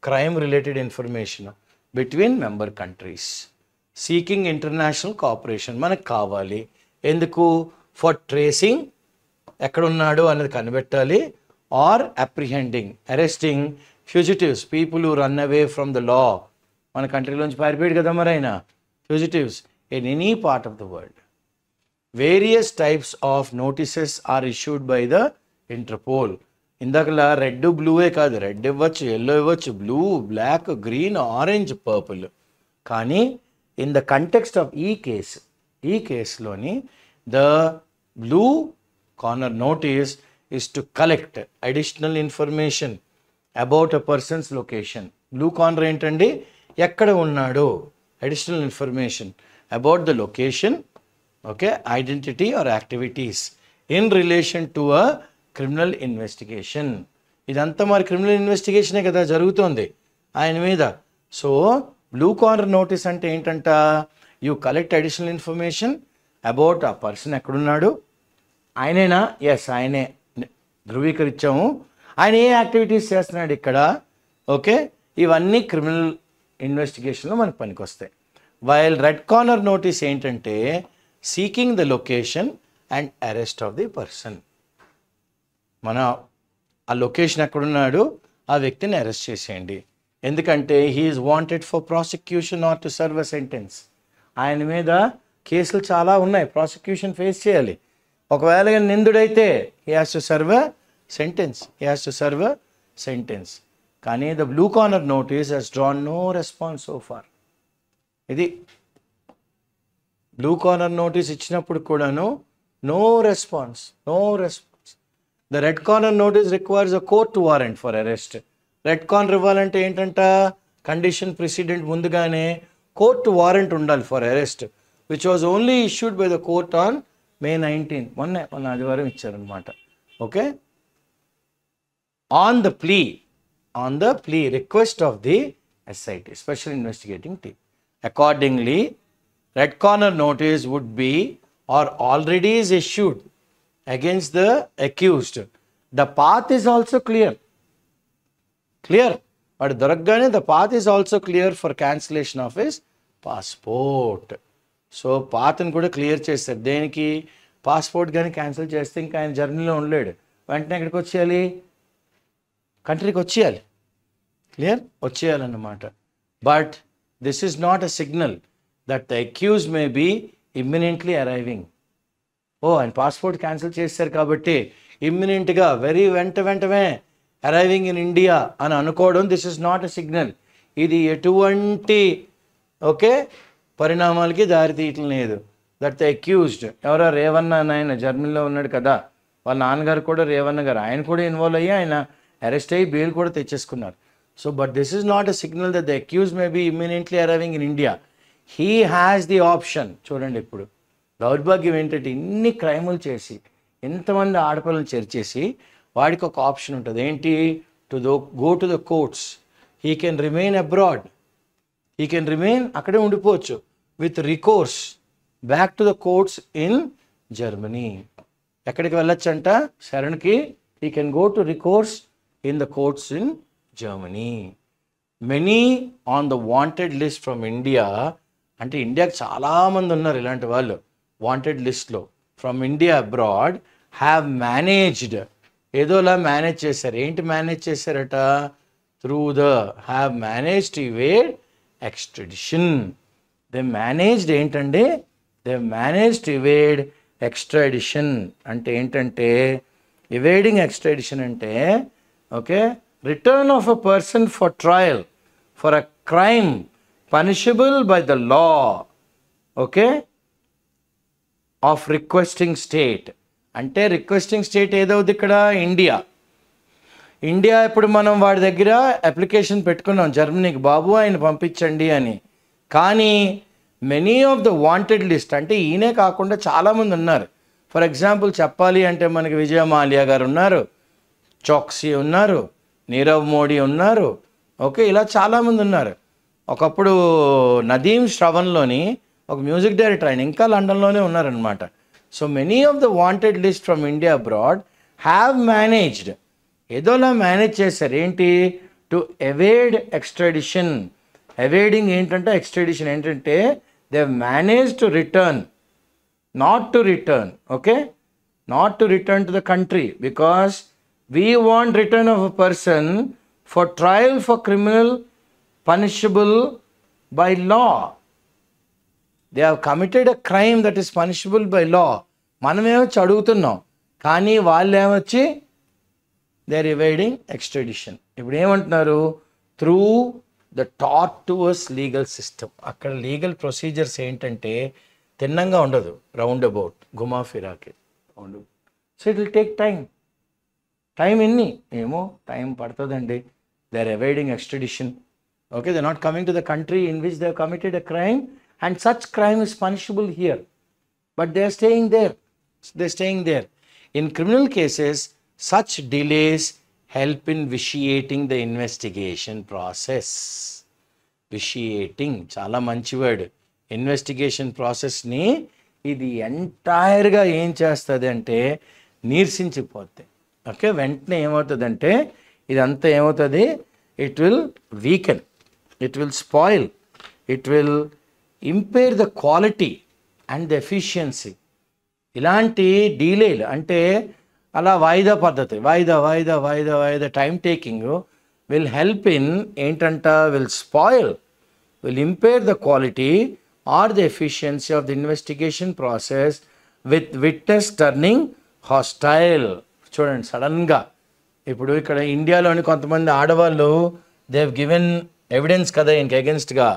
crime related information between member countries. Seeking international cooperation మనకు కావాలి. ఎందుకు? ఫర్ ట్రేసింగ్, ఎక్కడున్నాడు అనేది కనిపెట్టాలి. Or apprehending, arresting fugitives, people who run away from the law. మన కంట్రీలోంచి పారిపోయాడు కదా మరి ఆయన. Fugitives in any part of the world. Various types of notices are issued by the Interpol. ఇందాకలా రెడ్ బ్లూవే కాదు, రెడ్ ఇవ్వచ్చు, ఎల్లో ఇవ్వచ్చు, blue, black, green, orange, purple. కానీ ఇన్ ద కంటెక్స్ట్ ఆఫ్ ఈ కేసులోని the blue corner notice is to collect additional information about a person's location. Blue corner ఏంటండి? ఎక్కడ ఉన్నాడో additional information about the location, okay, identity or activities in relation to a criminal investigation. ఇదంతా మరి criminal ఇన్వెస్టిగేషనే కదా జరుగుతోంది ఆయన మీద. So blue corner notice అంటే ఏంటంట? You collect additional information about ఆ పర్సన్ ఎక్కడున్నాడు. ఆయనేనా? ఎస్ ఆయనే, ధృవీకరించాము. ఆయన ఏ యాక్టివిటీస్ చేస్తున్నాడు ఇక్కడ, ఓకే, ఇవన్నీ క్రిమినల్ ఇన్వెస్టిగేషన్లో మనకు పనికొస్తాయి. వైల్ రెడ్ కార్నర్ నోటీస్ ఏంటంటే seeking the location and arrest of the person. మన ఆ లొకేషన్ ఎక్కడున్నాడు, ఆ వ్యక్తిని అరెస్ట్ చేసేయండి. ఎందుకంటే he is wanted for prosecution or to serve a sentence. ఆయన మీద కేసులు చాలా ఉన్నాయి, ప్రాసిక్యూషన్ ఫేస్ చేయాలి. ఒకవేళ నిందుడైతే he has to serve a sentence. కానీ the blue corner notice has drawn no response so far. ఇది బ్లూ కార్నర్ నోటీస్ ఇచ్చినప్పుడు కూడాను no response. The red corner notice requires a court warrant for arrest. Red corner ఇవ్వాలంటే ఏంటంట? Condition precedent ముందుగానే court warrant ఉండాలి for arrest, which was only issued by the court on May 19. మొన్న ఆదివారం ఇచ్చారనమాట. Okay, on the plea request of the SIT, special investigating team. Accordingly red corner notice would be or already is issued against the accused. The path is also clear. But దొరకగానే the path is also clear for cancellation of his passport. So పాత్ని కూడా clear చేస్తారు. దేనికి? Passport కానీ cancel చేస్తే ఇంకా ఆయన జర్నీలో ఉండలేడు, వెంటనే ఎక్కడికి వచ్చేయాలి? కంట్రీకి వచ్చేయాలి. క్లియర్? వచ్చేయాలన్నమాట. But this is not a signal that the accuse may be imminently arriving. ఆయన పాస్పోర్ట్ క్యాన్సిల్ చేశారు కాబట్టి ఇమ్మినెంట్గా వెంటనే అరైవింగ్ ఇన్ ఇండియా అని అనుకోవడం, this is not a signal. ఇది ఎటువంటి ఓకే పరిణామాలకి దారి తీయటం లేదు. దట్ ద అక్యూజ్డ్ ఎవరో రేవన్న అని ఆయన జర్మనీలో ఉన్నాడు కదా, వాళ్ళ నాన్నగారు కూడా రేవన్న గారు, ఆయన కూడా ఇన్వాల్వ్ అయ్యి ఆయన అరెస్ట్ అయ్యి బెయిల్ కూడా తెచ్చేసుకున్నారు. So but this is not a signal that the accuse may be imminently arriving in India. He has the option. చూడండి, ఇప్పుడు దౌర్భాగ్యం ఏంటంటే ఇన్ని క్రైములు చేసి ఎంతమంది ఆడపిల్లలు చేర్చేసి వాడికి ఒక ఆప్షన్ ఉంటుంది. ఏంటి? Go to the courts. He can remain abroad. అక్కడే ఉండిపోవచ్చు with recourse back to the courts in Germany. ఎక్కడికి వెళ్ళొచ్చంట? శరణ్కి. He can go to recourse in the courts in Germany. Many on the wanted list from India. అంటే ఇండియాకి చాలామంది ఉన్నారు ఇలాంటి వాళ్ళు వాంటెడ్ లిస్ట్లో. From India abroad have managed, ఏదోలా మేనేజ్ చేశారు. ఏంటి మేనేజ్ చేశారట? Have managed to evade extradition. They managed ఏంటంటే టు ఇవేడ్ ఎక్స్ట్రాడిషన్. అంటే ఏంటంటే ఇవేడింగ్ ఎక్స్ట్రాడిషన్ అంటే okay, return of a person for trial for a crime punishable by the law, okay, of requesting state. అంటే requesting state ఏదవుతుంది ఇక్కడ? India. ఇప్పుడు మనం వాడి దగ్గర అప్లికేషన్ పెట్టుకున్నాం జర్మనీకి, బాబు ఆయన పంపించండి అని. కానీ many of the wanted list అంటే ఈయనే కాకుండా చాలామంది ఉన్నారు. ఫర్ ఎగ్జాంపుల్ చెప్పాలి అంటే మనకి విజయ మాల్యా గారు ఉన్నారు, చోక్సీ ఉన్నారు, నీరవ్ మోడీ ఉన్నారు, ఓకే, ఇలా చాలామంది ఉన్నారు. ఒకప్పుడు నదీం శ్రవణ్లోని ఒక మ్యూజిక్ డైరెక్టర్, ఆయన ఇంకా లండన్లోనే ఉన్నారనమాట. So many of the wanted list from India abroad have managed, ఏదోలా మేనేజ్ చేశారు ఏంటి, టు ఎవేడ్ ఎక్స్ట్రాడిషన్. ఎవేడింగ్ ఏంటంటే ఎక్స్ట్రాడిషన్ ఏంటంటే they manage to return, not to return, okay, not to return to the country, because we want return of a person for trial for criminal punishable by law. They have committed a crime that is punishable by law. మనమేమొచ్చి అడుగుతున్నాం, కానీ వాళ్ళు ఏమొచ్చి they are evading extradition. ఇప్పుడు ఏమంటున్నారు, through the tortuous legal system. అక్కడ legal procedures ఏంటంటే తిన్నంగా ఉండదు, రౌండ్ అబౌట్, గుమా ఫిరాకి round. So it will take time. Time ఎన్ని ఏమో టైం పడుతుందండి. They are avoiding extradition. Okay, they are not coming to the country in which they have committed a crime and such crime is punishable here, but they are staying there. In criminal cases such delays help in vitiating the investigation process. Vitiating చాలా మంచి word. Investigation ప్రాసెస్ని ఇది ఎంటైర్గా ఏం చేస్తుంది అంటే నీరసించిపోద్ది. Okay, వెంటనే ఏమవుతుందంటే ఇదంతా ఏమవుతుంది, it will weaken, it will spoil, it will impair the quality and the efficiency. ఇలాంటి డీలేలు అంటే అలా వాయిదా పద్ధతి, వాయిదా time taking will help in ఏంటంట, will spoil, will impair the quality or the efficiency of the investigation process with witness turning hostile. చూడండి, సడన్గా ఇప్పుడు ఇక్కడ ఇండియాలోని కొంతమంది ఆడవాళ్ళు దే హెవ్ గివెన్ ఎవిడెన్స్ కదా ఇంక అగెన్స్ట్గా,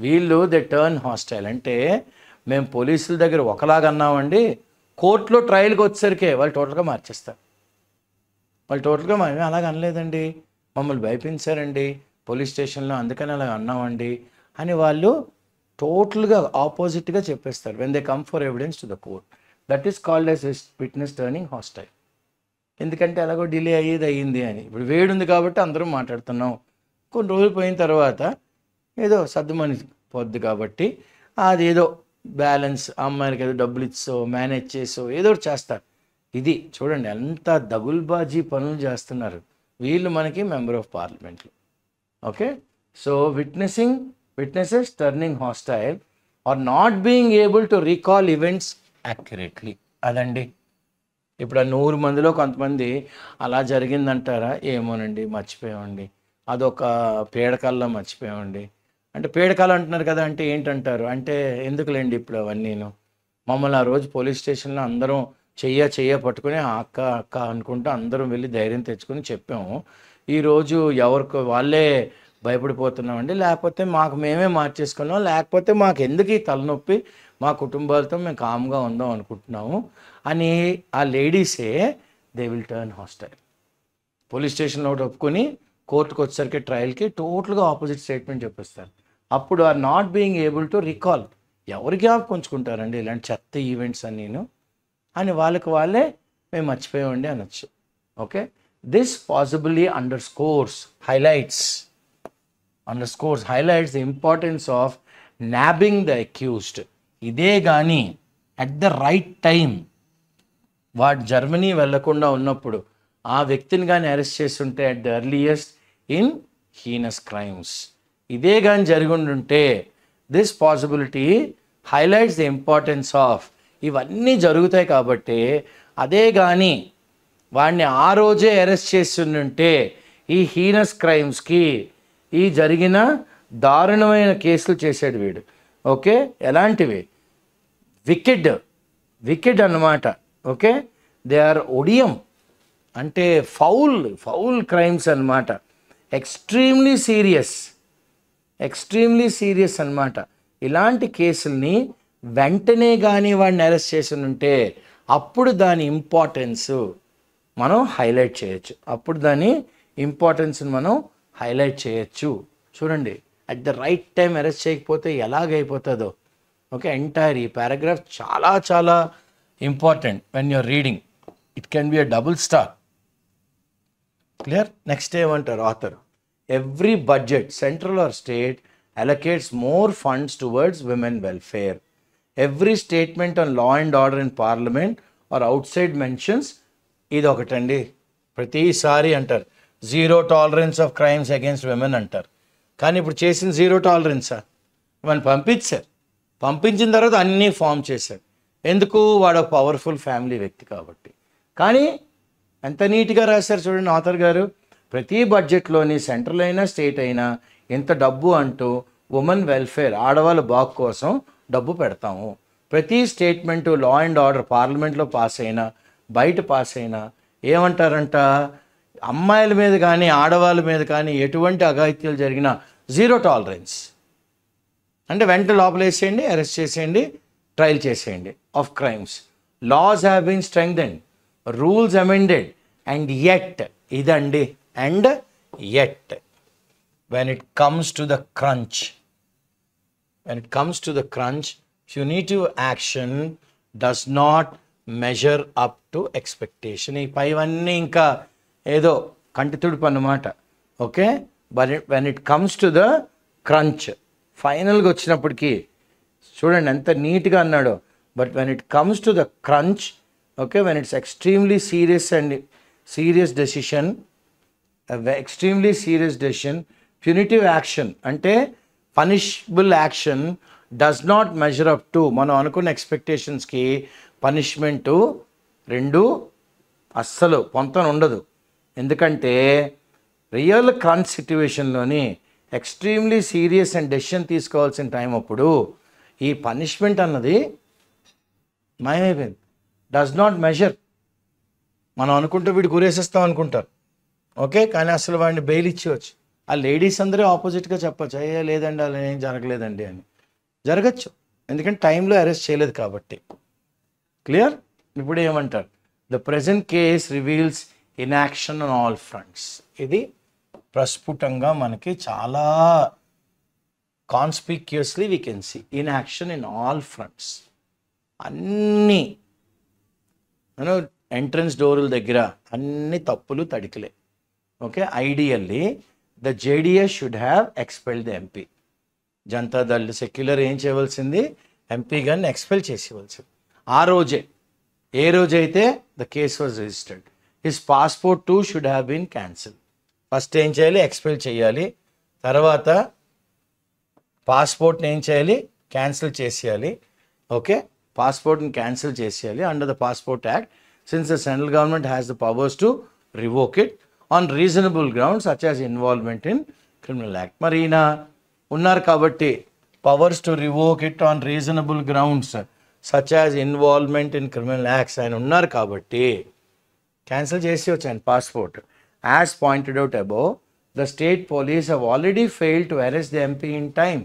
వీళ్ళు దే టర్న్ హాస్టైల్. అంటే మేము పోలీసుల దగ్గర ఒకలాగా అన్నామండి, కోర్టులో ట్రయల్కి వచ్చేసరికి వాళ్ళు టోటల్గా మార్చేస్తారు. మేము అలాగ అనలేదండి, మమ్మల్ని భయపించారండి పోలీస్ స్టేషన్లో, అందుకని అలాగ అన్నామండి అని వాళ్ళు టోటల్గా ఆపోజిట్గా చెప్పేస్తారు. When they come for evidence to the court, that is called as witness turning hostile. ఎందుకంటే అలాగో డిలే అయ్యింది అని. ఇప్పుడు వేడుంది కాబట్టి అందరం మాట్లాడుతున్నాం, కొన్ని రోజులు పోయిన తర్వాత ఏదో సర్దుమని పోద్ది కాబట్టి అదేదో బ్యాలెన్స్, అమ్మాయిలకి ఏదో డబ్బులు ఇచ్చో మేనేజ్ చేసో ఏదో చేస్తారు. ఇది చూడండి ఎంత దగుల్బాజీ పనులు చేస్తున్నారు వీళ్ళు మనకి మెంబర్ ఆఫ్ పార్లమెంట్లు. Okay, so witnesses turning hostile or not being able to recall events accurately. అదండి, ఇప్పుడు ఆ 100 మందిలో కొంతమంది అలా జరిగిందంటారా, ఏమోనండి మర్చిపోయామండి, అదొక పీడకల్లో మర్చిపోయామండి. అంటే పీడకలు అంటున్నారు కదా, అంటే ఏంటంటారు అంటే ఎందుకులేండి ఇప్పుడు అవన్నీను. మమ్మల్ని ఆ రోజు పోలీస్ స్టేషన్లో అందరం చెయ్య పట్టుకుని అక్క అనుకుంటూ అందరం వెళ్ళి ధైర్యం తెచ్చుకొని చెప్పాము. ఈరోజు ఎవరికి వాళ్ళే భయపడిపోతున్నామండి, లేకపోతే మాకు మేమే మార్చేసుకున్నాం, లేకపోతే మాకు ఎందుకు ఈ తలనొప్పి, మా కుటుంబాలతో మేము కామ్గా ఉందాం అనుకుంటున్నాము అని ఆ లేడీసే they will turn hostile. Police స్టేషన్లో ఒకటి ఒప్పుకొని కోర్టుకు వచ్చేసరికి ట్రయల్కి టోటల్గా ఆపోజిట్ స్టేట్మెంట్ చెప్పిస్తారు. అప్పుడు are not being able to recall. ఎవరికి ఉంచుకుంటారండి ఇలాంటి చెత్త ఈవెంట్స్ అన్నీను అని వాళ్ళకి వాళ్ళే మేము మర్చిపోయామండి అనొచ్చు. Okay, this possibly highlights the importance of nabbing the accused. ఇదే కానీ అట్ ద రైట్ టైం వాడు జర్మనీ వెళ్లకుండా ఉన్నప్పుడు ఆ వ్యక్తిని కానీ అరెస్ట్ చేస్తుంటే at the earliest in heinous crimes, ఇదే కానీ జరిగి ఉంటే this possibility highlights the importance of, ఇవన్నీ జరుగుతాయి కాబట్టి అదే కానీ వాడిని ఆ రోజే అరెస్ట్ చేస్తుంటే ఈ హీనస్ క్రైమ్స్కి, ఈ జరిగిన దారుణమైన కేసులు చేసాడు వీడు. ఓకే, ఎలాంటివి వికెడ్ అన్నమాట. ఓకే, దే ఆర్ ఒడియం అంటే ఫౌల్ క్రైమ్స్ అన్నమాట. ఎక్స్ట్రీమ్లీ సీరియస్ అన్నమాట. ఇలాంటి కేసుల్ని వెంటనే కానీ వాడిని అరెస్ట్ చేసి ఉంటే అప్పుడు దాని ఇంపార్టెన్స్ మనం హైలైట్ చేయొచ్చు. చూడండి, at the right time arrest చేయకపోతే ఎలాగైపోతుందో. ఓకే, ఎంటైర్ ఈ పారాగ్రాఫ్ చాలా చాలా important when you're reading. It can be a double star. Clear? Next ఏమంటారు author, every budget, central or state, allocates more funds towards women welfare. Every statement on law and order in parliament or outside mentions ఇది ఒకటండి. ప్రతిసారి అంటారు zero tolerance of crimes against women అంటారు. కానీ ఇప్పుడు చేసిన zero టాలరెన్సా? వాళ్ళు పంపించారు. పంపించిన తర్వాత అన్నీ ఫామ్ చేశారు. ఎందుకు? వాడు ఒక పవర్ఫుల్ ఫ్యామిలీ వ్యక్తి కాబట్టి. కానీ ఎంత నీట్గా రాశారు చూడండి ఆథర్ గారు. ప్రతి బడ్జెట్లోని సెంట్రల్ అయినా స్టేట్ అయినా ఇంత డబ్బు అంటూ ఉమెన్ వెల్ఫేర్, ఆడవాళ్ళ బాగు కోసం డబ్బు పెడతాము. ప్రతి స్టేట్మెంటు లా అండ్ ఆర్డర్ పార్లమెంట్లో పాస్ అయినా బయట పాస్ అయినా ఏమంటారంట, అమ్మాయిల మీద కానీ ఆడవాళ్ళ మీద కానీ ఎటువంటి అఘాయిత్యాలు జరిగినా జీరో టాలరెన్స్ అంటే వెంటనే లోపలేసేయండి, అరెస్ట్ చేసేయండి, ట్రయల్ చేసేయండి of crimes. Laws have been strengthened, rules amended, and yet ఇదండి, and yet when it comes to the crunch, punitive action does not measure up to expectation. ఈ పైవన్నీ ఇంకా ఏదో కంటి తుడుపు అన్నమాట. Okay, but when it comes to the crunch, ఫైనల్గా వచ్చినప్పటికీ చూడండి ఎంత నీట్గా అన్నాడో. But when it comes to the crunch, okay, when it's extremely serious and serious decision, extremely serious decision, punitive action అంటే punishable action does not measure up to మనం అనుకున్న ఎక్స్పెక్టేషన్స్కి పనిష్మెంటు రెండు అస్సలు పొంతన ఉండదు. ఎందుకంటే రియల్ క్రంచ్ సిట్యువేషన్లోని ఎక్స్ట్రీమ్లీ సీరియస్ అండ్ డెసిషన్ తీసుకోవాల్సిన టైం అప్పుడు ఈ పనిష్మెంట్ అన్నది మాయమైపోయింది. Does not measure. మనం అనుకుంటే వీడు గురేసేస్తాం అనుకుంటారు. ఓకే, కానీ అసలు వాడిని బెయిల్ ఇచ్చేవచ్చు. ఆ లేడీస్ అందరూ ఆపోజిట్గా చెప్పచ్చు, అయ్యే లేదండి అలా ఏం జరగలేదండి అని. జరగచ్చు, ఎందుకంటే టైంలో అరెస్ట్ చేయలేదు కాబట్టి. క్లియర్? ఇప్పుడు ఏమంటారు? The present case reveals inaction on all fronts. ఇది ప్రస్ఫుటంగా మనకి చాలా conspicuously we can see inaction in all fronts. అన్నీ ఎంట్రన్స్ డోర్ల దగ్గర అన్ని తప్పులు తడికలే. Okay, ideally the JDS should have expelled the MP. Janata Dal secular ఏం చేయవలసింది? ఎంపీ గారిని ఎక్స్పెల్ చేసేవలసింది. ఆ రోజే, ఏ రోజైతే the case was registered, his passport too should have been cancel. First ఏం చేయాలి? ఎక్స్పెల్ చేయాలి. తర్వాత పాస్పోర్ట్ని ఏం చేయాలి? క్యాన్సిల్ చేసేయాలి. ఓకే, పాస్పోర్ట్ని క్యాన్సిల్ చేసేయాలి under the passport act, since the central government has the powers to revoke it on reasonable grounds such as involvement in criminal act. మరి ఈయన ఉన్నారు కాబట్టి powers to revoke it on reasonable grounds such as involvement in criminal acts ఆయన ఉన్నారు కాబట్టి cancel చేసి వచ్చాను passport. As pointed out above, the state police have already failed to arrest the MP in time.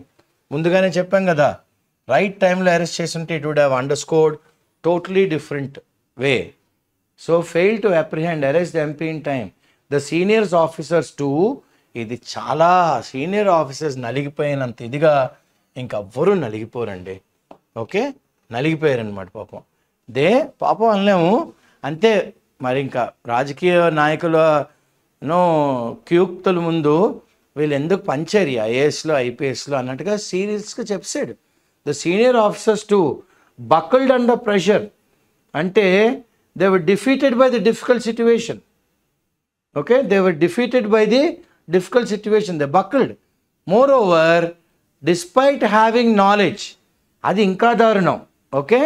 ముందుగానే చెప్పాం కదా, right టైంలో arrest చేస్తుంటే it would have underscored totally different way. So fail to apprehend arrest the MP in time. The seniors officers too, ఇది చాలా senior officers నలిగిపోయినంత ఇదిగా ఇంకెవ్వరూ నలిగిపోరండి. Okay, నలిగిపోయారనమాట పాపం. పాపం అనలేము అంతే. మరి ఇంకా రాజకీయ నాయకుల క్యూక్తుల ముందు వీళ్ళు ఎందుకు పంచారు ఐఏఎస్లో ఐపీఎస్లో అన్నట్టుగా సీరియస్గా చెప్పాడు. The senior officers too buckled under pressure. అంటే they were defeated by the difficult situation. Okay, they were defeated by the difficult situation. They buckled. Moreover, despite having knowledge, అది ఇంకా దారుణం. ఓకే,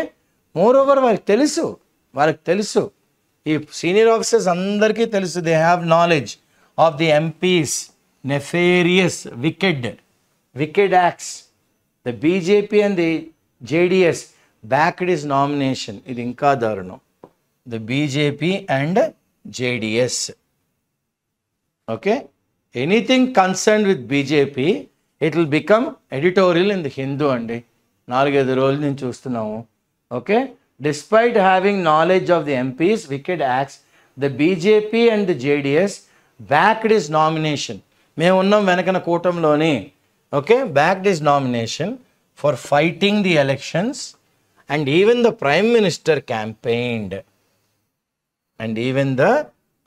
మోరోవర్ వాళ్ళకి తెలుసు ఈ సీనియర్ ఆఫీసర్స్ అందరికీ తెలుసు, they have knowledge of the MPs Nefarious wicked acts. The BJP and the JDS backed his nomination. ఇది ఇంకా దారుణం. The BJP and JDS. Okay, anything concerned with BJP, it will become editorial in the Hindu అండి. 4-5 రోజులు నేను చూస్తున్నాము. Okay, despite having knowledge of the MP's wicked acts, the BJP and the JDS backed his nomination. మేము ఉన్నాం వెనకన కూటంలోని. Okay, backed his nomination for fighting the elections, and even the Prime Minister campaigned. And even the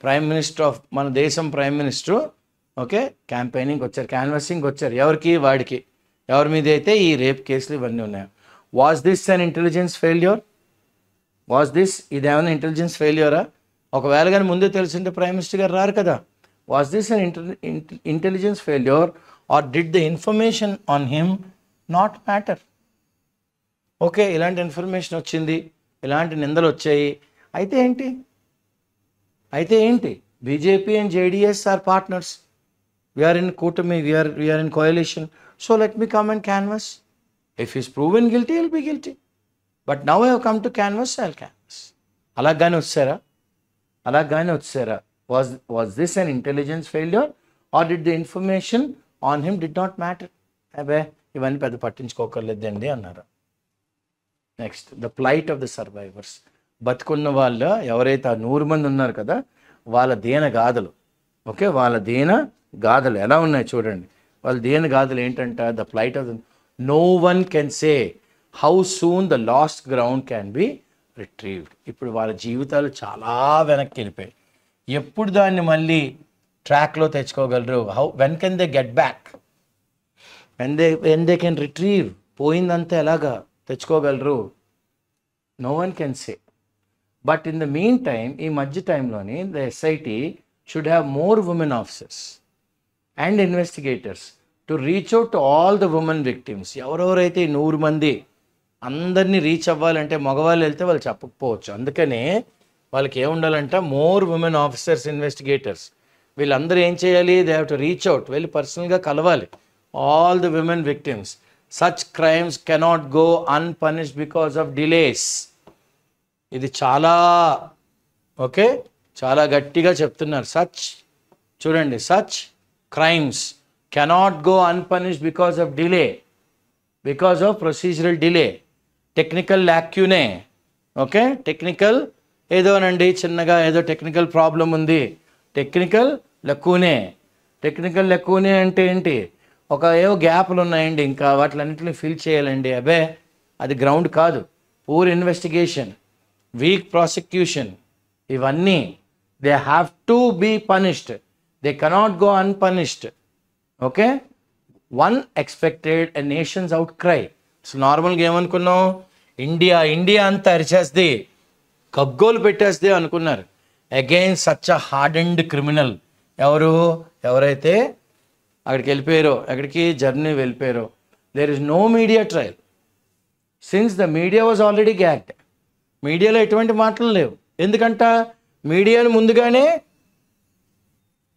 prime minister of మన దేశం prime minister okay campaigning వచ్చారు, canvassing వచ్చారు. ఎవరికి? వాడికి. ఎవరి మీద అయితే ఈ రేప్ కేసులు ఇవన్నీ ఉన్నాయి. Was this an intelligence failure? ఇదేమైనా ఇంటెలిజెన్స్ ఫెయిల్యూరా? ఒకవేళ కానీ ముందే తెలిసింటే ప్రైమ్ మినిస్టర్ గారు రారు కదా. Was this an intelligence failure or did the information on him not matter? Okay, ఇలాంటి ఇన్ఫర్మేషన్ వచ్చింది, ఇలాంటి నిందలు వచ్చాయి, అయితే ఏంటి? BJP and JDS are partners. We're in కూటమి, we're in coalition. So let me come and canvass. If is proven guilty, will be guilty. But now I have come to canvass, I will canvass. అలాగానే వచ్చారా? Was this an intelligence failure or did the information on him did not matter? అబే ఇవన్నీ పెద్ద పట్టించుకోకర్లేదండి అన్నారు. Next, the plight of the survivors. బతుకున్న వాళ్ళు ఎవరైతే 100 మంది ఉన్నారు కదా, వాళ్ళ దీన గాథలు. ఓకే, వాళ్ళ దీన గాథలు ఎలా ఉన్నాయి చూడండి. వాళ్ళ దీన గాథలు ఏంటంట? The plight of the no one can say how soon the lost ground can be retrieved. ఇప్పుడు వాళ్ళ జీవితాలు చాలా వెనక్కి వెళ్ళిపోయాయి. ఎప్పుడు దాన్ని మళ్ళీ ట్రాక్లో తెచ్చుకోగలరు? When can they get back? When they can retrieve? పోయిందంతా ఎలాగా తెచ్చుకోగలరు? No one can say. But in the mean time, ఈ మధ్య టైంలోని the SIT should have more women officers and investigators to reach out to all the women victims. ఎవరెవరైతే 100 మంది అందరినీ reach అవ్వాలంటే మగవాళ్ళు వెళ్తే వాళ్ళు చెప్పకపోవచ్చు. అందుకనే వాళ్ళకి ఏముండాలంట? More women officers, investigators. వీళ్ళందరూ ఏం చేయాలి? They have to reach out, వెళ్ళి పర్సనల్గా కలవాలి all the women victims. Such crimes cannot go unpunished because of delays. ఇది చాలా గట్టిగా చెప్తున్నారు. చూడండి, such crimes cannot go unpunished because of delay, because of procedural delay, technical lacunae. Okay, technical ఏదోనండి, చిన్నగా ఏదో టెక్నికల్ ప్రాబ్లం ఉంది, టెక్నికల్ లెక్కూనే అంటే ఏంటి? ఏవో గ్యాప్లు ఉన్నాయండి, ఇంకా వాటిలన్నింటినీ ఫిల్ చేయాలండి. అబే అది గ్రౌండ్ కాదు. పూర్ ఇన్వెస్టిగేషన్, వీక్ ప్రాసిక్యూషన్, ఇవన్నీ they have to be punished. They cannot go unpunished. Okay, one expected a nation's outcry. అసలు నార్మల్గా ఏమనుకున్నాం? ఇండియా అంతా అరిచేస్తే, కగ్గోలు పెట్టేస్తే అనుకున్నారు. Again such a hardened criminal. ఎవరైతే అక్కడికి వెళ్ళిపోయారో, జర్నీ వెళ్ళిపోయారో. There is no media trial since the media was already gagged. మీడియాలో ఎటువంటి మాటలు లేవు. ఎందుకంట? మీడియాను ముందుగానే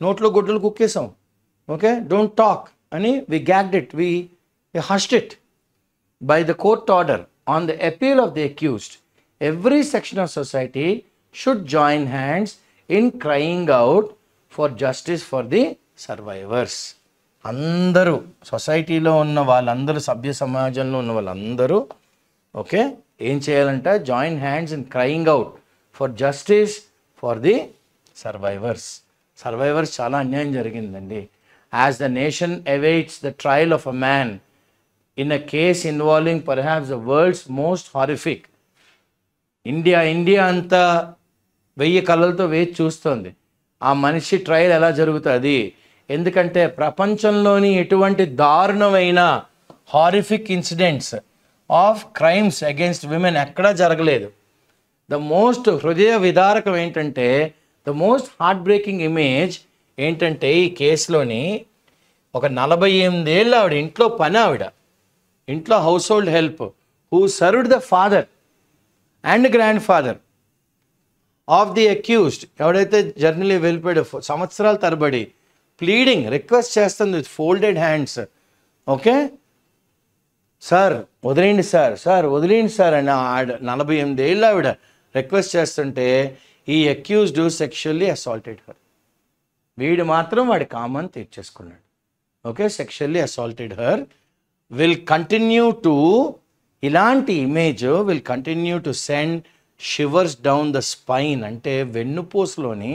నోట్లో గుడ్డలు కుక్కేసాం. ఓకే, డోంట్ టాక్ అని we gagged it, we hushed it. By the court order on the appeal of the accused, every section of society should join hands in crying out for justice for the survivors. అందరూ సొసైటీలో ఉన్న వాళ్ళందరూ, సభ్య సమాజంలో ఉన్న వాళ్ళందరూ okay ఏం చేయాలంట? Join hands in crying out for justice for the survivors. చాలా అన్యాయం జరిగిందండి. As the nation awaits the trial of a man in a case involving perhaps the world's most horrific. India అంతా 1000 కళ్ళలతో వేచి చూస్తోంది ఆ మనిషి ట్రయల్ ఎలా జరుగుతుంది. ఎందుకంటే ప్రపంచంలోని ఎటువంటి దారుణమైన horrific incidents of crimes against women ఎక్కడా జరగలేదు. ద మోస్ట్ హృదయ విదారకం ఏంటంటే, the most heart breaking image ఏంటంటే, ఈ కేసులోని ఒక 48 ఏళ్ళ ఆవిడ, ఇంట్లో house hold help, who served the father and grand father of the accused, ఎవడైతే జర్నీలో వెళ్ళిపోయాడో సంవత్సరాల తరబడి ప్లీడింగ్, రిక్వెస్ట్ చేస్తుంది with folded hands. Okay, sir వదిలేయండి సార్ అని 48 ఏళ్ళ ఆవిడ రిక్వెస్ట్ చేస్తుంటే, ఈ అక్యూజ్డ్ సెక్షువల్లీ అసాల్టెడ్ హర్. వీడు మాత్రం వాడి కామన్ తీర్చేసుకున్నాడు. Okay, sexually assaulted her. ఇలాంటి image will continue to send shivers down the spine. అంటే వెన్నుపూసలోని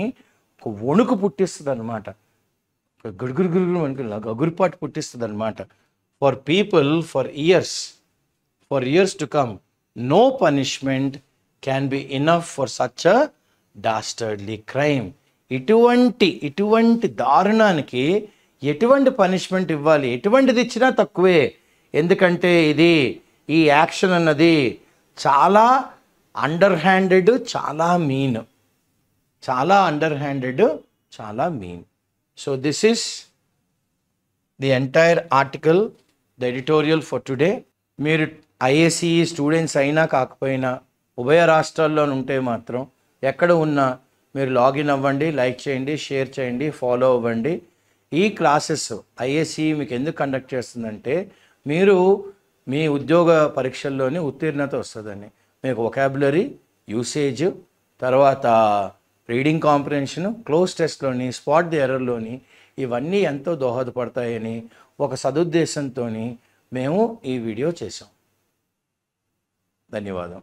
ఒక వణుకు పుట్టిస్తుంది అనమాట, గురుగురు మనకి గగురుపాటు పుట్టిస్తుంది అనమాట. For people for years to come, no punishment can be enough for such a dastardly crime. ఇటువంటి దారుణానికి ఎటువంటి పనిష్మెంట్ ఇవ్వాలి? ఎటువంటిది ఇచ్చినా తక్కువే. ఎందుకంటే ఈ యాక్షన్ అన్నది చాలా అండర్ హ్యాండెడ్, చాలా మీన్, చాలా అండర్ హ్యాండెడ్, చాలా mean. So this is the entire article, the editorial for today. మీరు ఐఏసీ స్టూడెంట్స్ అయినా కాకపోయినా ఉభయ రాష్ట్రాల్లో ఉంటే మాత్రం ఎక్కడ ఉన్నా మీరు లాగిన్ అవ్వండి, లైక్ చేయండి, షేర్ చేయండి, ఫాలో అవ్వండి. ఈ క్లాసెస్ ఐఏసీ మీకు ఎందుకు కండక్ట్ చేస్తుందంటే మీరు మీ ఉద్యోగ పరీక్షల్లోని ఉత్తీర్ణత వస్తుందని, మీకు వొకాబులరీ, యూసేజ్, తర్వాత రీడింగ్ కాంప్రిహెన్షన్, క్లోజ్ టెస్ట్లోని, స్పాట్ ది ఎర్రర్లోని ఇవన్నీ ఎంతో దోహదపడతాయని ఒక సదుద్దేశంతో మేము ఈ వీడియో చేసాం. ధన్యవాదం.